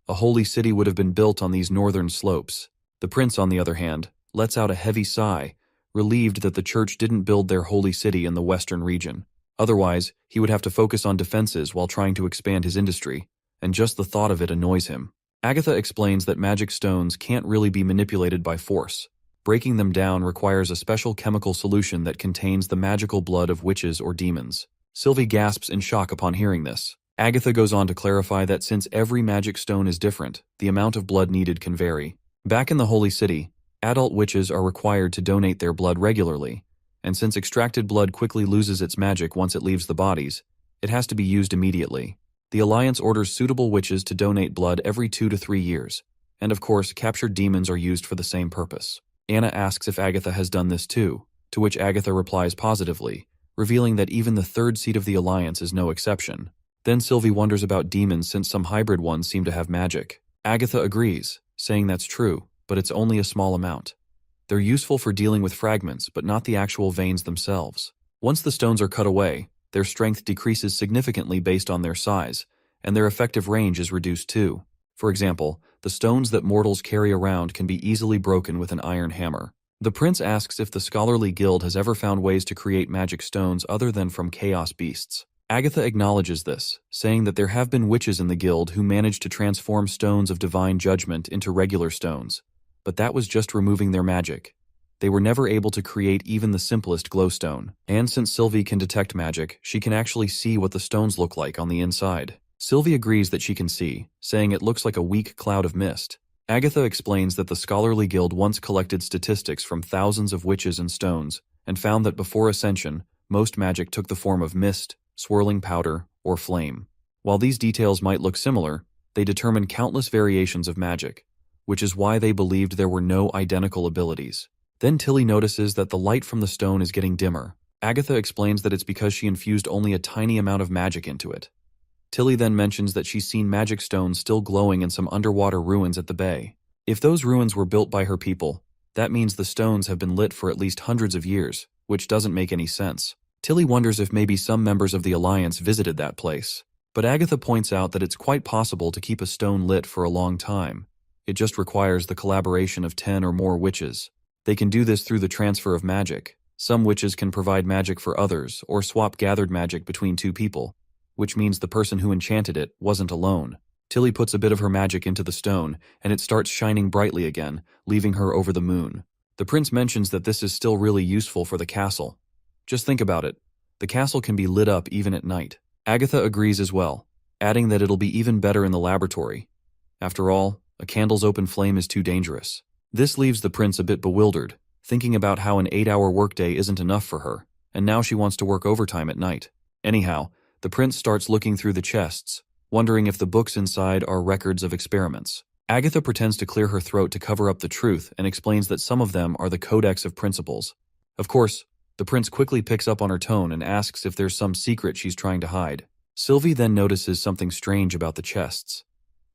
a holy city would have been built on these northern slopes. The prince, on the other hand, lets out a heavy sigh, relieved that the church didn't build their holy city in the western region. Otherwise, he would have to focus on defenses while trying to expand his industry, and just the thought of it annoys him. Agatha explains that magic stones can't really be manipulated by force. Breaking them down requires a special chemical solution that contains the magical blood of witches or demons. Sylvie gasps in shock upon hearing this. Agatha goes on to clarify that since every magic stone is different, the amount of blood needed can vary. Back in the Holy City, adult witches are required to donate their blood regularly, and since extracted blood quickly loses its magic once it leaves the bodies, it has to be used immediately. The Alliance orders suitable witches to donate blood every 2 to 3 years, and of course, captured demons are used for the same purpose. Anna asks if Agatha has done this too, to which Agatha replies positively, revealing that even the third seat of the Alliance is no exception. Then Sylvie wonders about demons since some hybrid ones seem to have magic. Agatha agrees, saying that's true, but it's only a small amount. They're useful for dealing with fragments, but not the actual veins themselves. Once the stones are cut away, their strength decreases significantly based on their size, and their effective range is reduced too. For example, the stones that mortals carry around can be easily broken with an iron hammer. The prince asks if the scholarly guild has ever found ways to create magic stones other than from chaos beasts. Agatha acknowledges this, saying that there have been witches in the guild who managed to transform stones of divine judgment into regular stones, but that was just removing their magic. They were never able to create even the simplest glowstone. And since Sylvie can detect magic, she can actually see what the stones look like on the inside. Sylvie agrees that she can see, saying it looks like a weak cloud of mist. Agatha explains that the Scholarly Guild once collected statistics from thousands of witches and stones, and found that before Ascension, most magic took the form of mist, swirling powder, or flame. While these details might look similar, they determine countless variations of magic, which is why they believed there were no identical abilities. Then Tilly notices that the light from the stone is getting dimmer. Agatha explains that it's because she infused only a tiny amount of magic into it. Tilly then mentions that she's seen magic stones still glowing in some underwater ruins at the bay. If those ruins were built by her people, that means the stones have been lit for at least hundreds of years, which doesn't make any sense. Tilly wonders if maybe some members of the Alliance visited that place. But Agatha points out that it's quite possible to keep a stone lit for a long time. It just requires the collaboration of 10 or more witches. They can do this through the transfer of magic. Some witches can provide magic for others or swap gathered magic between two people, which means the person who enchanted it wasn't alone. Tilly puts a bit of her magic into the stone, and it starts shining brightly again, leaving her over the moon. The prince mentions that this is still really useful for the castle. Just think about it. The castle can be lit up even at night. Agatha agrees as well, adding that it'll be even better in the laboratory. After all, a candle's open flame is too dangerous. This leaves the prince a bit bewildered, thinking about how an 8-hour workday isn't enough for her, and now she wants to work overtime at night. Anyhow, the prince starts looking through the chests, wondering if the books inside are records of experiments. Agatha pretends to clear her throat to cover up the truth and explains that some of them are the Codex of Principles. Of course, the prince quickly picks up on her tone and asks if there's some secret she's trying to hide. Sylvie then notices something strange about the chests.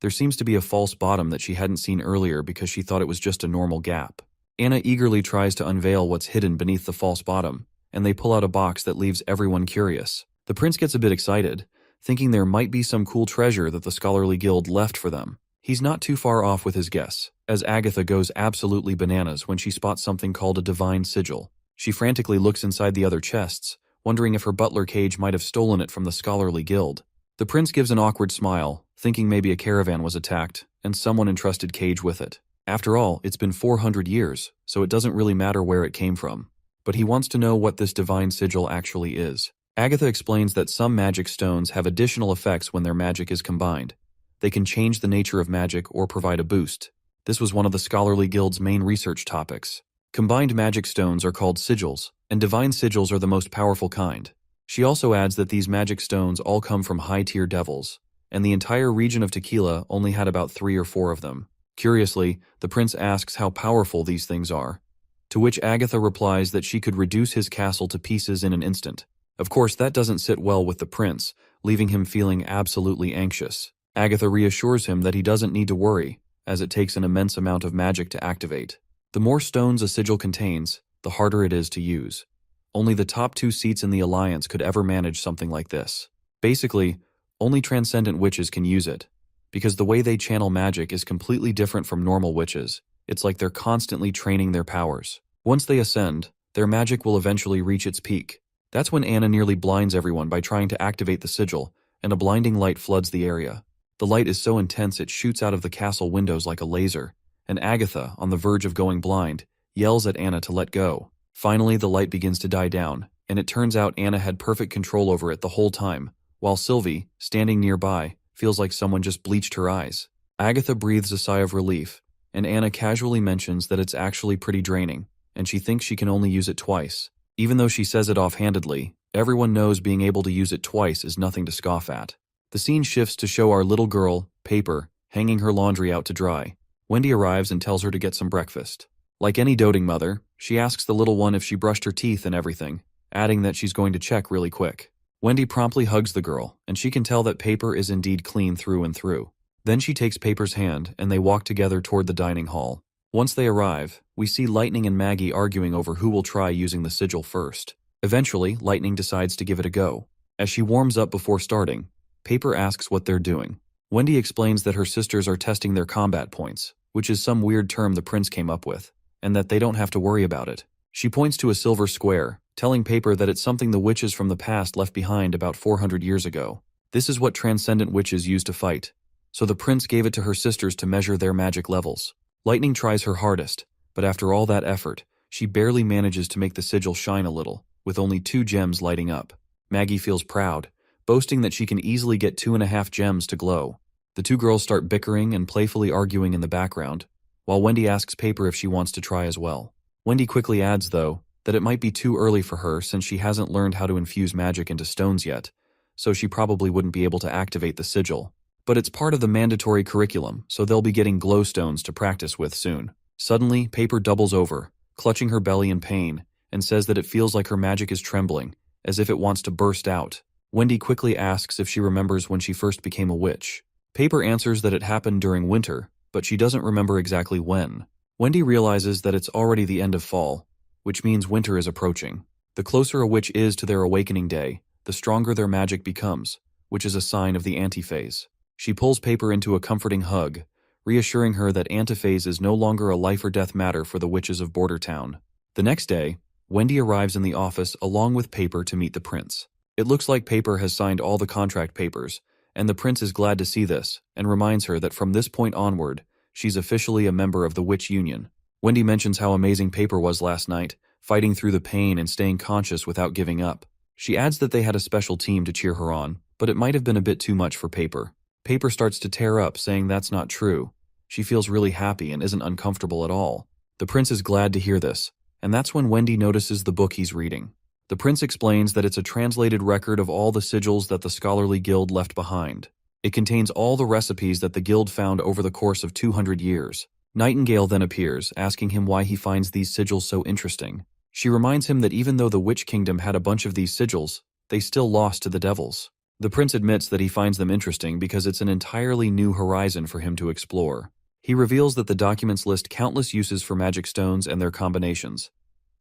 There seems to be a false bottom that she hadn't seen earlier because she thought it was just a normal gap. Anna eagerly tries to unveil what's hidden beneath the false bottom, and they pull out a box that leaves everyone curious. The prince gets a bit excited, thinking there might be some cool treasure that the Scholarly Guild left for them. He's not too far off with his guess, as Agatha goes absolutely bananas when she spots something called a divine sigil. She frantically looks inside the other chests, wondering if her butler Cage might have stolen it from the Scholarly Guild. The prince gives an awkward smile, thinking maybe a caravan was attacked, and someone entrusted Cage with it. After all, it's been 400 years, so it doesn't really matter where it came from. But he wants to know what this divine sigil actually is. Agatha explains that some magic stones have additional effects when their magic is combined. They can change the nature of magic or provide a boost. This was one of the Scholarly Guild's main research topics. Combined magic stones are called sigils, and divine sigils are the most powerful kind. She also adds that these magic stones all come from high-tier devils, and the entire region of Tequila only had about 3 or 4 of them. Curiously, the prince asks how powerful these things are, to which Agatha replies that she could reduce his castle to pieces in an instant. Of course, that doesn't sit well with the prince, leaving him feeling absolutely anxious. Agatha reassures him that he doesn't need to worry, as it takes an immense amount of magic to activate. The more stones a sigil contains, the harder it is to use. Only the top 2 seats in the Alliance could ever manage something like this. Basically, only transcendent witches can use it, because the way they channel magic is completely different from normal witches. It's like they're constantly training their powers. Once they ascend, their magic will eventually reach its peak. That's when Anna nearly blinds everyone by trying to activate the sigil, and a blinding light floods the area. The light is so intense it shoots out of the castle windows like a laser, and Agatha, on the verge of going blind, yells at Anna to let go. Finally, the light begins to die down, and it turns out Anna had perfect control over it the whole time, while Sylvie, standing nearby, feels like someone just bleached her eyes. Agatha breathes a sigh of relief, and Anna casually mentions that it's actually pretty draining, and she thinks she can only use it twice. Even though she says it offhandedly, everyone knows being able to use it twice is nothing to scoff at. The scene shifts to show our little girl, Paper, hanging her laundry out to dry. Wendy arrives and tells her to get some breakfast. Like any doting mother, she asks the little one if she brushed her teeth and everything, adding that she's going to check really quick. Wendy promptly hugs the girl, and she can tell that Paper is indeed clean through and through. Then she takes Paper's hand, and they walk together toward the dining hall. Once they arrive, we see Lightning and Maggie arguing over who will try using the sigil first. Eventually, Lightning decides to give it a go. As she warms up before starting, Paper asks what they're doing. Wendy explains that her sisters are testing their combat points, which is some weird term the prince came up with, and that they don't have to worry about it. She points to a silver square, telling Paper that it's something the witches from the past left behind about 400 years ago. This is what transcendent witches used to fight, so the prince gave it to her sisters to measure their magic levels. Lightning tries her hardest, but after all that effort, she barely manages to make the sigil shine a little, with only 2 gems lighting up. Maggie feels proud, boasting that she can easily get 2.5 gems to glow. The 2 girls start bickering and playfully arguing in the background, while Wendy asks Paper if she wants to try as well. Wendy quickly adds, though, that it might be too early for her since she hasn't learned how to infuse magic into stones yet, so she probably wouldn't be able to activate the sigil. But it's part of the mandatory curriculum, so they'll be getting glowstones to practice with soon. Suddenly, Paper doubles over, clutching her belly in pain, and says that it feels like her magic is trembling, as if it wants to burst out. Wendy quickly asks if she remembers when she first became a witch. Paper answers that it happened during winter, but she doesn't remember exactly when. Wendy realizes that it's already the end of fall, which means winter is approaching. The closer a witch is to their awakening day, the stronger their magic becomes, which is a sign of the antiphase. She pulls Paper into a comforting hug, reassuring her that antiphase is no longer a life-or-death matter for the witches of Border Town. The next day, Wendy arrives in the office along with Paper to meet the prince. It looks like Paper has signed all the contract papers, and the prince is glad to see this, and reminds her that from this point onward, she's officially a member of the Witch Union. Wendy mentions how amazing Paper was last night, fighting through the pain and staying conscious without giving up. She adds that they had a special team to cheer her on, but it might have been a bit too much for Paper. Paper starts to tear up, saying that's not true. She feels really happy and isn't uncomfortable at all. The prince is glad to hear this, and that's when Wendy notices the book he's reading. The prince explains that it's a translated record of all the sigils that the scholarly guild left behind. It contains all the recipes that the guild found over the course of 200 years. Nightingale then appears, asking him why he finds these sigils so interesting. She reminds him that even though the Witch Kingdom had a bunch of these sigils, they still lost to the devils. The prince admits that he finds them interesting because it's an entirely new horizon for him to explore. He reveals that the documents list countless uses for magic stones and their combinations,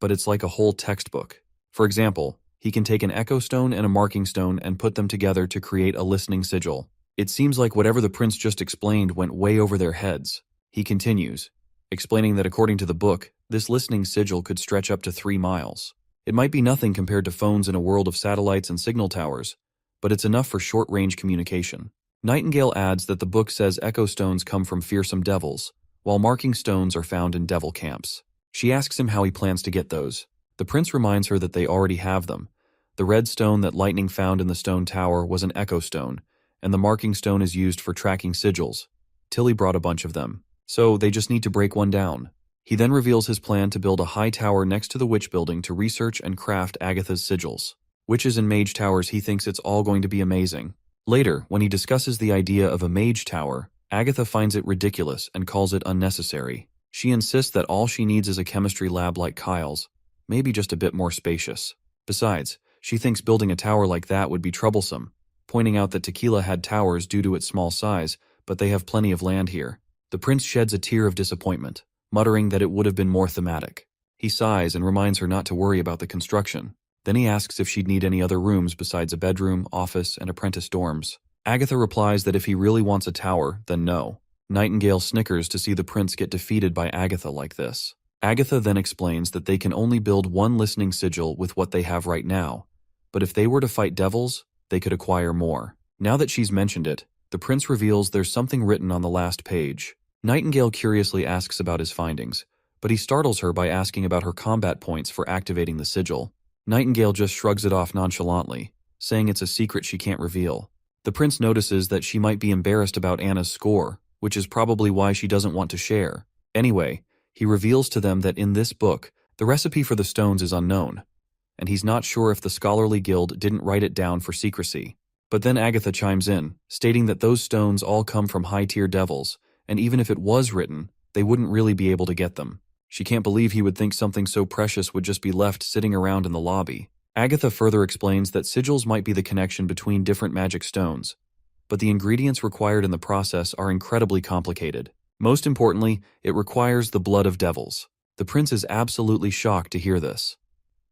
but it's like a whole textbook. For example, he can take an echo stone and a marking stone and put them together to create a listening sigil. It seems like whatever the prince just explained went way over their heads. He continues, explaining that according to the book, this listening sigil could stretch up to 3 miles. It might be nothing compared to phones in a world of satellites and signal towers, but it's enough for short-range communication. Nightingale adds that the book says echo stones come from fearsome devils, while marking stones are found in devil camps. She asks him how he plans to get those. The prince reminds her that they already have them. The red stone that Lightning found in the stone tower was an echo stone, and the marking stone is used for tracking sigils. Tilly brought a bunch of them, so they just need to break one down. He then reveals his plan to build a high tower next to the witch building to research and craft Agatha's sigils. Witches and mage towers, he thinks it's all going to be amazing. Later, when he discusses the idea of a mage tower, Agatha finds it ridiculous and calls it unnecessary. She insists that all she needs is a chemistry lab like Kyle's, maybe just a bit more spacious. Besides, she thinks building a tower like that would be troublesome, pointing out that Tequila had towers due to its small size, but they have plenty of land here. The prince sheds a tear of disappointment, muttering that it would have been more thematic. He sighs and reminds her not to worry about the construction. Then he asks if she'd need any other rooms besides a bedroom, office, and apprentice dorms. Agatha replies that if he really wants a tower, then no. Nightingale snickers to see the prince get defeated by Agatha like this. Agatha then explains that they can only build one listening sigil with what they have right now, but if they were to fight devils, they could acquire more. Now that she's mentioned it, the prince reveals there's something written on the last page. Nightingale curiously asks about his findings, but he startles her by asking about her combat points for activating the sigil. Nightingale just shrugs it off nonchalantly, saying it's a secret she can't reveal. The prince notices that she might be embarrassed about Anna's score, which is probably why she doesn't want to share. Anyway, he reveals to them that in this book, the recipe for the stones is unknown, and he's not sure if the scholarly guild didn't write it down for secrecy. But then Agatha chimes in, stating that those stones all come from high-tier devils, and even if it was written, they wouldn't really be able to get them. She can't believe he would think something so precious would just be left sitting around in the lobby. Agatha further explains that sigils might be the connection between different magic stones, but the ingredients required in the process are incredibly complicated. Most importantly, it requires the blood of devils. The prince is absolutely shocked to hear this.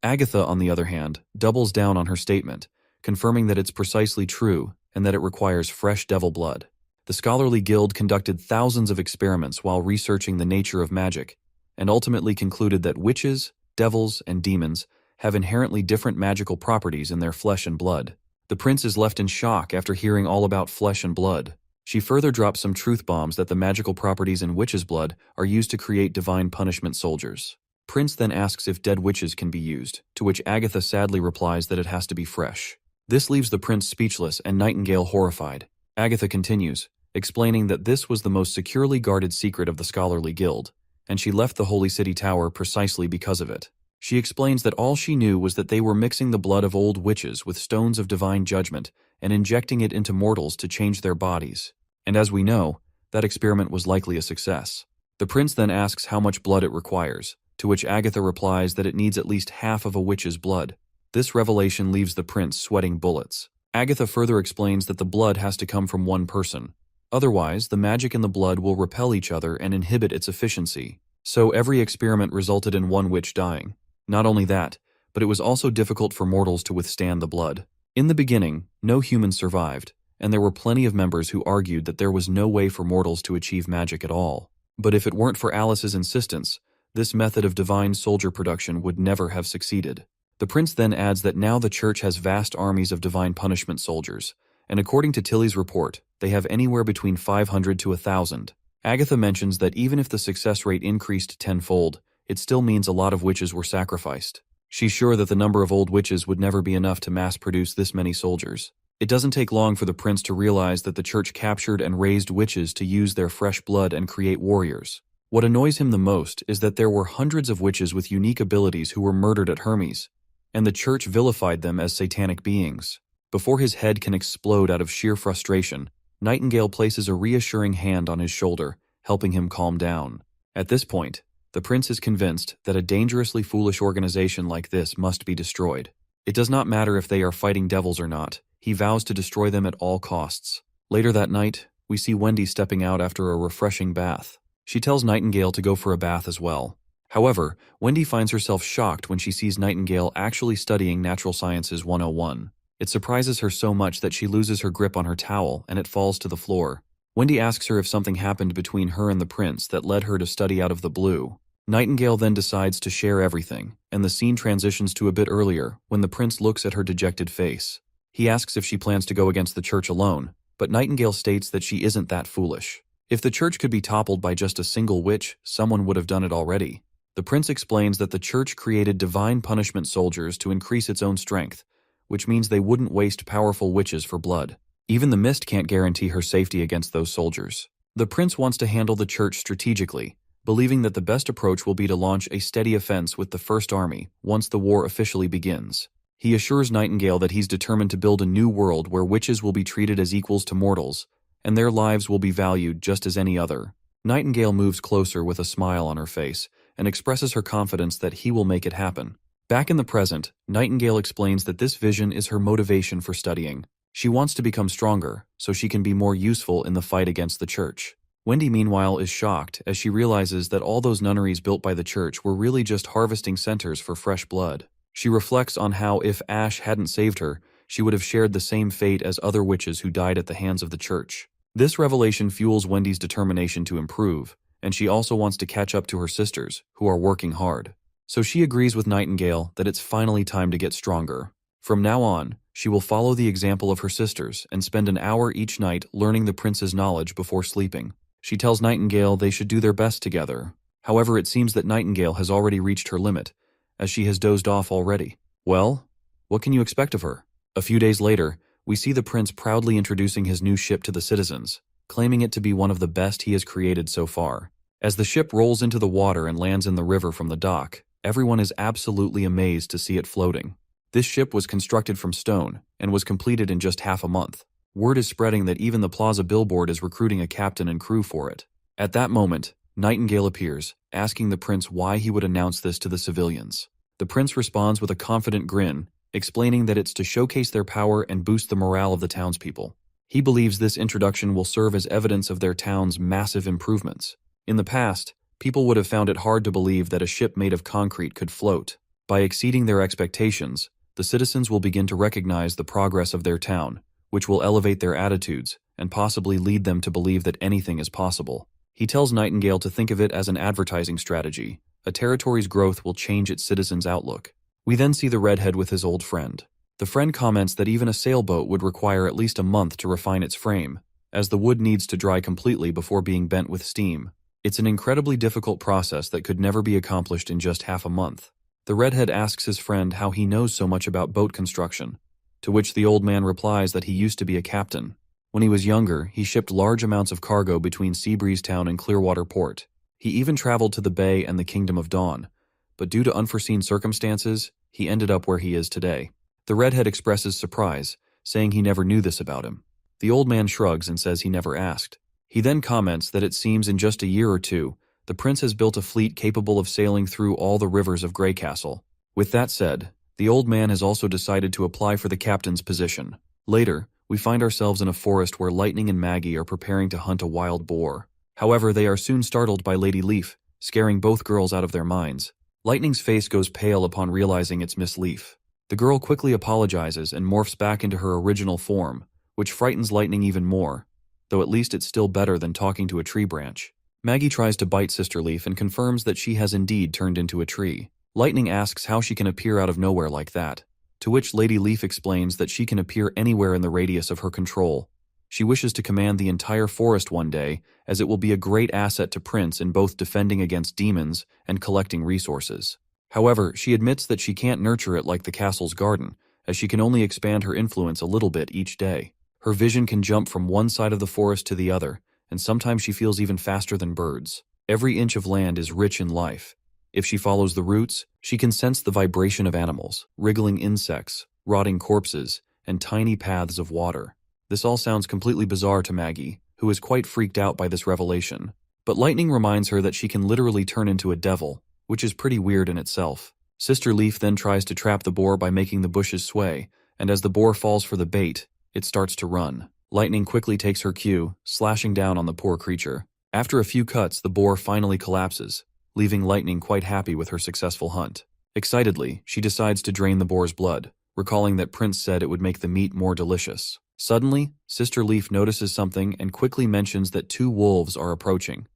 Agatha, on the other hand, doubles down on her statement, confirming that it's precisely true and that it requires fresh devil blood. The scholarly guild conducted thousands of experiments while researching the nature of magic, and ultimately concluded that witches, devils, and demons have inherently different magical properties in their flesh and blood. The prince is left in shock after hearing all about flesh and blood. She further drops some truth bombs that the magical properties in witches' blood are used to create divine punishment soldiers. Prince then asks if dead witches can be used, to which Agatha sadly replies that it has to be fresh. This leaves the prince speechless and Nightingale horrified. Agatha continues, explaining that this was the most securely guarded secret of the scholarly guild, and she left the Holy City Tower precisely because of it. She explains that all she knew was that they were mixing the blood of old witches with stones of divine judgment and injecting it into mortals to change their bodies. And as we know, that experiment was likely a success. The prince then asks how much blood it requires, to which Agatha replies that it needs at least half of a witch's blood. This revelation leaves the prince sweating bullets. Agatha further explains that the blood has to come from one person. Otherwise, the magic in the blood will repel each other and inhibit its efficiency. So every experiment resulted in one witch dying. Not only that, but it was also difficult for mortals to withstand the blood. In the beginning, no humans survived, and there were plenty of members who argued that there was no way for mortals to achieve magic at all. But if it weren't for Alice's insistence, this method of divine soldier production would never have succeeded. The prince then adds that now the church has vast armies of divine punishment soldiers, and according to Tilly's report, they have anywhere between 500 to 1,000. Agatha mentions that even if the success rate increased tenfold, it still means a lot of witches were sacrificed. She's sure that the number of old witches would never be enough to mass-produce this many soldiers. It doesn't take long for the prince to realize that the church captured and raised witches to use their fresh blood and create warriors. What annoys him the most is that there were hundreds of witches with unique abilities who were murdered at Hermes, and the church vilified them as satanic beings. Before his head can explode out of sheer frustration, Nightingale places a reassuring hand on his shoulder, helping him calm down. At this point, the prince is convinced that a dangerously foolish organization like this must be destroyed. It does not matter if they are fighting devils or not. He vows to destroy them at all costs. Later that night, we see Wendy stepping out after a refreshing bath. She tells Nightingale to go for a bath as well. However, Wendy finds herself shocked when she sees Nightingale actually studying Natural Sciences 101. It surprises her so much that she loses her grip on her towel and it falls to the floor. Wendy asks her if something happened between her and the prince that led her to study out of the blue. Nightingale then decides to share everything, and the scene transitions to a bit earlier when the prince looks at her dejected face. He asks if she plans to go against the church alone, but Nightingale states that she isn't that foolish. If the church could be toppled by just a single witch, someone would have done it already. The prince explains that the church created divine punishment soldiers to increase its own strength, which means they wouldn't waste powerful witches for blood. Even the mist can't guarantee her safety against those soldiers. The prince wants to handle the church strategically, believing that the best approach will be to launch a steady offense with the First Army once the war officially begins. He assures Nightingale that he's determined to build a new world where witches will be treated as equals to mortals, and their lives will be valued just as any other. Nightingale moves closer with a smile on her face and expresses her confidence that he will make it happen. Back in the present, Nightingale explains that this vision is her motivation for studying. She wants to become stronger, so she can be more useful in the fight against the church. Wendy, meanwhile, is shocked as she realizes that all those nunneries built by the church were really just harvesting centers for fresh blood. She reflects on how if Ash hadn't saved her, she would have shared the same fate as other witches who died at the hands of the church. This revelation fuels Wendy's determination to improve, and she also wants to catch up to her sisters, who are working hard. So she agrees with Nightingale that it's finally time to get stronger. From now on, she will follow the example of her sisters and spend an hour each night learning the prince's knowledge before sleeping. She tells Nightingale they should do their best together. However, it seems that Nightingale has already reached her limit, as she has dozed off already. Well, what can you expect of her? A few days later, we see the prince proudly introducing his new ship to the citizens, claiming it to be one of the best he has created so far. As the ship rolls into the water and lands in the river from the dock, everyone is absolutely amazed to see it floating. This ship was constructed from stone and was completed in just half a month. Word is spreading that even the Plaza billboard is recruiting a captain and crew for it. At that moment, Nightingale appears, asking the prince why he would announce this to the civilians. The prince responds with a confident grin, explaining that it's to showcase their power and boost the morale of the townspeople. He believes this introduction will serve as evidence of their town's massive improvements. In the past, people would have found it hard to believe that a ship made of concrete could float. By exceeding their expectations, the citizens will begin to recognize the progress of their town, which will elevate their attitudes and possibly lead them to believe that anything is possible. He tells Nightingale to think of it as an advertising strategy. A territory's growth will change its citizens' outlook. We then see the redhead with his old friend. The friend comments that even a sailboat would require at least a month to refine its frame, as the wood needs to dry completely before being bent with steam. It's an incredibly difficult process that could never be accomplished in just half a month. The redhead asks his friend how he knows so much about boat construction, to which the old man replies that he used to be a captain. When he was younger, he shipped large amounts of cargo between Seabreeze Town and Clearwater Port. He even traveled to the Bay and the Kingdom of Dawn, but due to unforeseen circumstances, he ended up where he is today. The redhead expresses surprise, saying he never knew this about him. The old man shrugs and says he never asked. He then comments that it seems in just a year or two, the prince has built a fleet capable of sailing through all the rivers of Greycastle. With that said, the old man has also decided to apply for the captain's position. Later, we find ourselves in a forest where Lightning and Maggie are preparing to hunt a wild boar. However, they are soon startled by Lady Leaf, scaring both girls out of their minds. Lightning's face goes pale upon realizing it's Miss Leaf. The girl quickly apologizes and morphs back into her original form, which frightens Lightning even more, though at least it's still better than talking to a tree branch. Maggie tries to bite Sister Leaf and confirms that she has indeed turned into a tree. Lightning asks how she can appear out of nowhere like that, to which Lady Leaf explains that she can appear anywhere in the radius of her control. She wishes to command the entire forest one day, as it will be a great asset to Prince in both defending against demons and collecting resources. However, she admits that she can't nurture it like the castle's garden, as she can only expand her influence a little bit each day. Her vision can jump from one side of the forest to the other, and sometimes she feels even faster than birds. Every inch of land is rich in life. If she follows the roots, she can sense the vibration of animals, wriggling insects, rotting corpses, and tiny paths of water. This all sounds completely bizarre to Maggie, who is quite freaked out by this revelation. But Lightning reminds her that she can literally turn into a devil, which is pretty weird in itself. Sister Leaf then tries to trap the boar by making the bushes sway, and as the boar falls for the bait, it starts to run. Lightning quickly takes her cue, slashing down on the poor creature. After a few cuts, the boar finally collapses, leaving Lightning quite happy with her successful hunt. Excitedly, she decides to drain the boar's blood, recalling that Prince said it would make the meat more delicious. Suddenly, Sister Leaf notices something and quickly mentions that 2 wolves are approaching.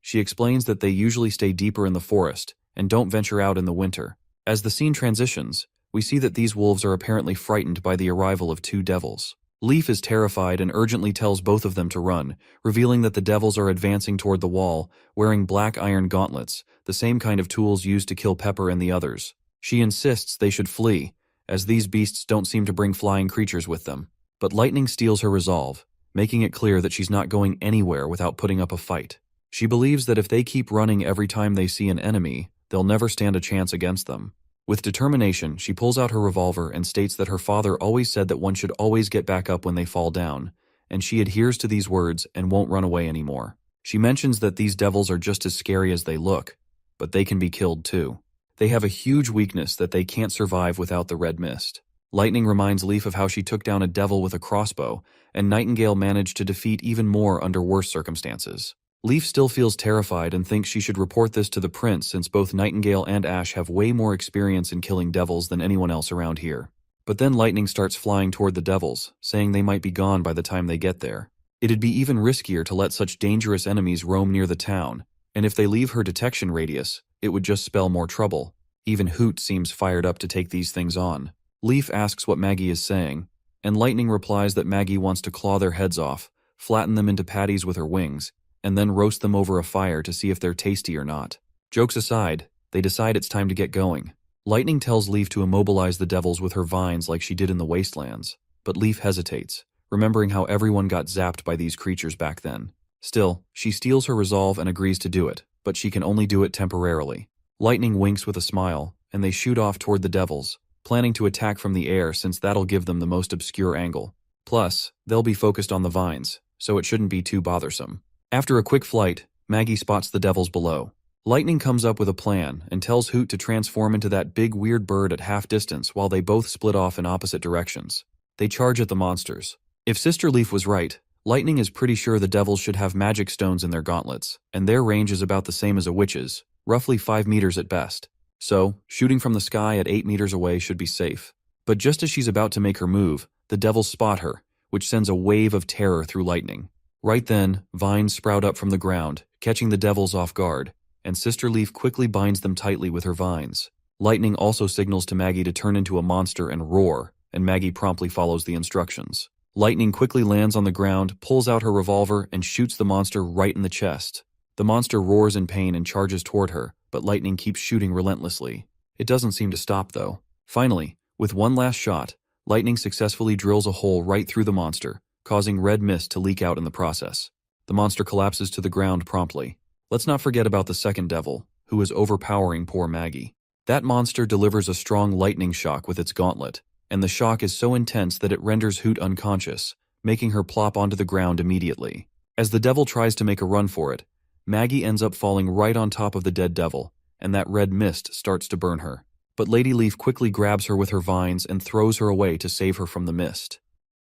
She explains that they usually stay deeper in the forest and don't venture out in the winter. As the scene transitions, we see that these wolves are apparently frightened by the arrival of 2 devils. Leaf is terrified and urgently tells both of them to run, revealing that the devils are advancing toward the wall, wearing black iron gauntlets, the same kind of tools used to kill Pepper and the others. She insists they should flee, as these beasts don't seem to bring flying creatures with them. But Lightning steals her resolve, making it clear that she's not going anywhere without putting up a fight. She believes that if they keep running every time they see an enemy, they'll never stand a chance against them. With determination, she pulls out her revolver and states that her father always said that one should always get back up when they fall down, and she adheres to these words and won't run away anymore. She mentions that these devils are just as scary as they look, but they can be killed too. They have a huge weakness that they can't survive without the red mist. Lightning reminds Leaf of how she took down a devil with a crossbow, and Nightingale managed to defeat even more under worse circumstances. Leaf still feels terrified and thinks she should report this to the prince since both Nightingale and Ash have way more experience in killing devils than anyone else around here. But then Lightning starts flying toward the devils, saying they might be gone by the time they get there. It'd be even riskier to let such dangerous enemies roam near the town, and if they leave her detection radius, it would just spell more trouble. Even Hoot seems fired up to take these things on. Leaf asks what Maggie is saying, and Lightning replies that Maggie wants to claw their heads off, flatten them into patties with her wings, and then roast them over a fire to see if they're tasty or not. Jokes aside, they decide it's time to get going. Lightning tells Leaf to immobilize the devils with her vines like she did in the Wastelands, but Leaf hesitates, remembering how everyone got zapped by these creatures back then. Still, she steels her resolve and agrees to do it, but she can only do it temporarily. Lightning winks with a smile, and they shoot off toward the devils, planning to attack from the air since that'll give them the most obscure angle. Plus, they'll be focused on the vines, so it shouldn't be too bothersome. After a quick flight, Maggie spots the devils below. Lightning comes up with a plan and tells Hoot to transform into that big weird bird at half distance while they both split off in opposite directions. They charge at the monsters. If Sister Leaf was right, Lightning is pretty sure the devils should have magic stones in their gauntlets, and their range is about the same as a witch's, roughly 5 meters at best. So, shooting from the sky at 8 meters away should be safe. But just as she's about to make her move, the devils spot her, which sends a wave of terror through Lightning. Right then, vines sprout up from the ground, catching the devils off guard, and Sister Leaf quickly binds them tightly with her vines. Lightning also signals to Maggie to turn into a monster and roar, and Maggie promptly follows the instructions. Lightning quickly lands on the ground, pulls out her revolver, and shoots the monster right in the chest. The monster roars in pain and charges toward her, but Lightning keeps shooting relentlessly. It doesn't seem to stop, though. Finally, with one last shot, Lightning successfully drills a hole right through the monster, causing red mist to leak out in the process. The monster collapses to the ground promptly. Let's not forget about the second devil, who is overpowering poor Maggie. That monster delivers a strong lightning shock with its gauntlet, and the shock is so intense that it renders Hoot unconscious, making her plop onto the ground immediately. As the devil tries to make a run for it, Maggie ends up falling right on top of the dead devil, and that red mist starts to burn her. But Lady Leaf quickly grabs her with her vines and throws her away to save her from the mist.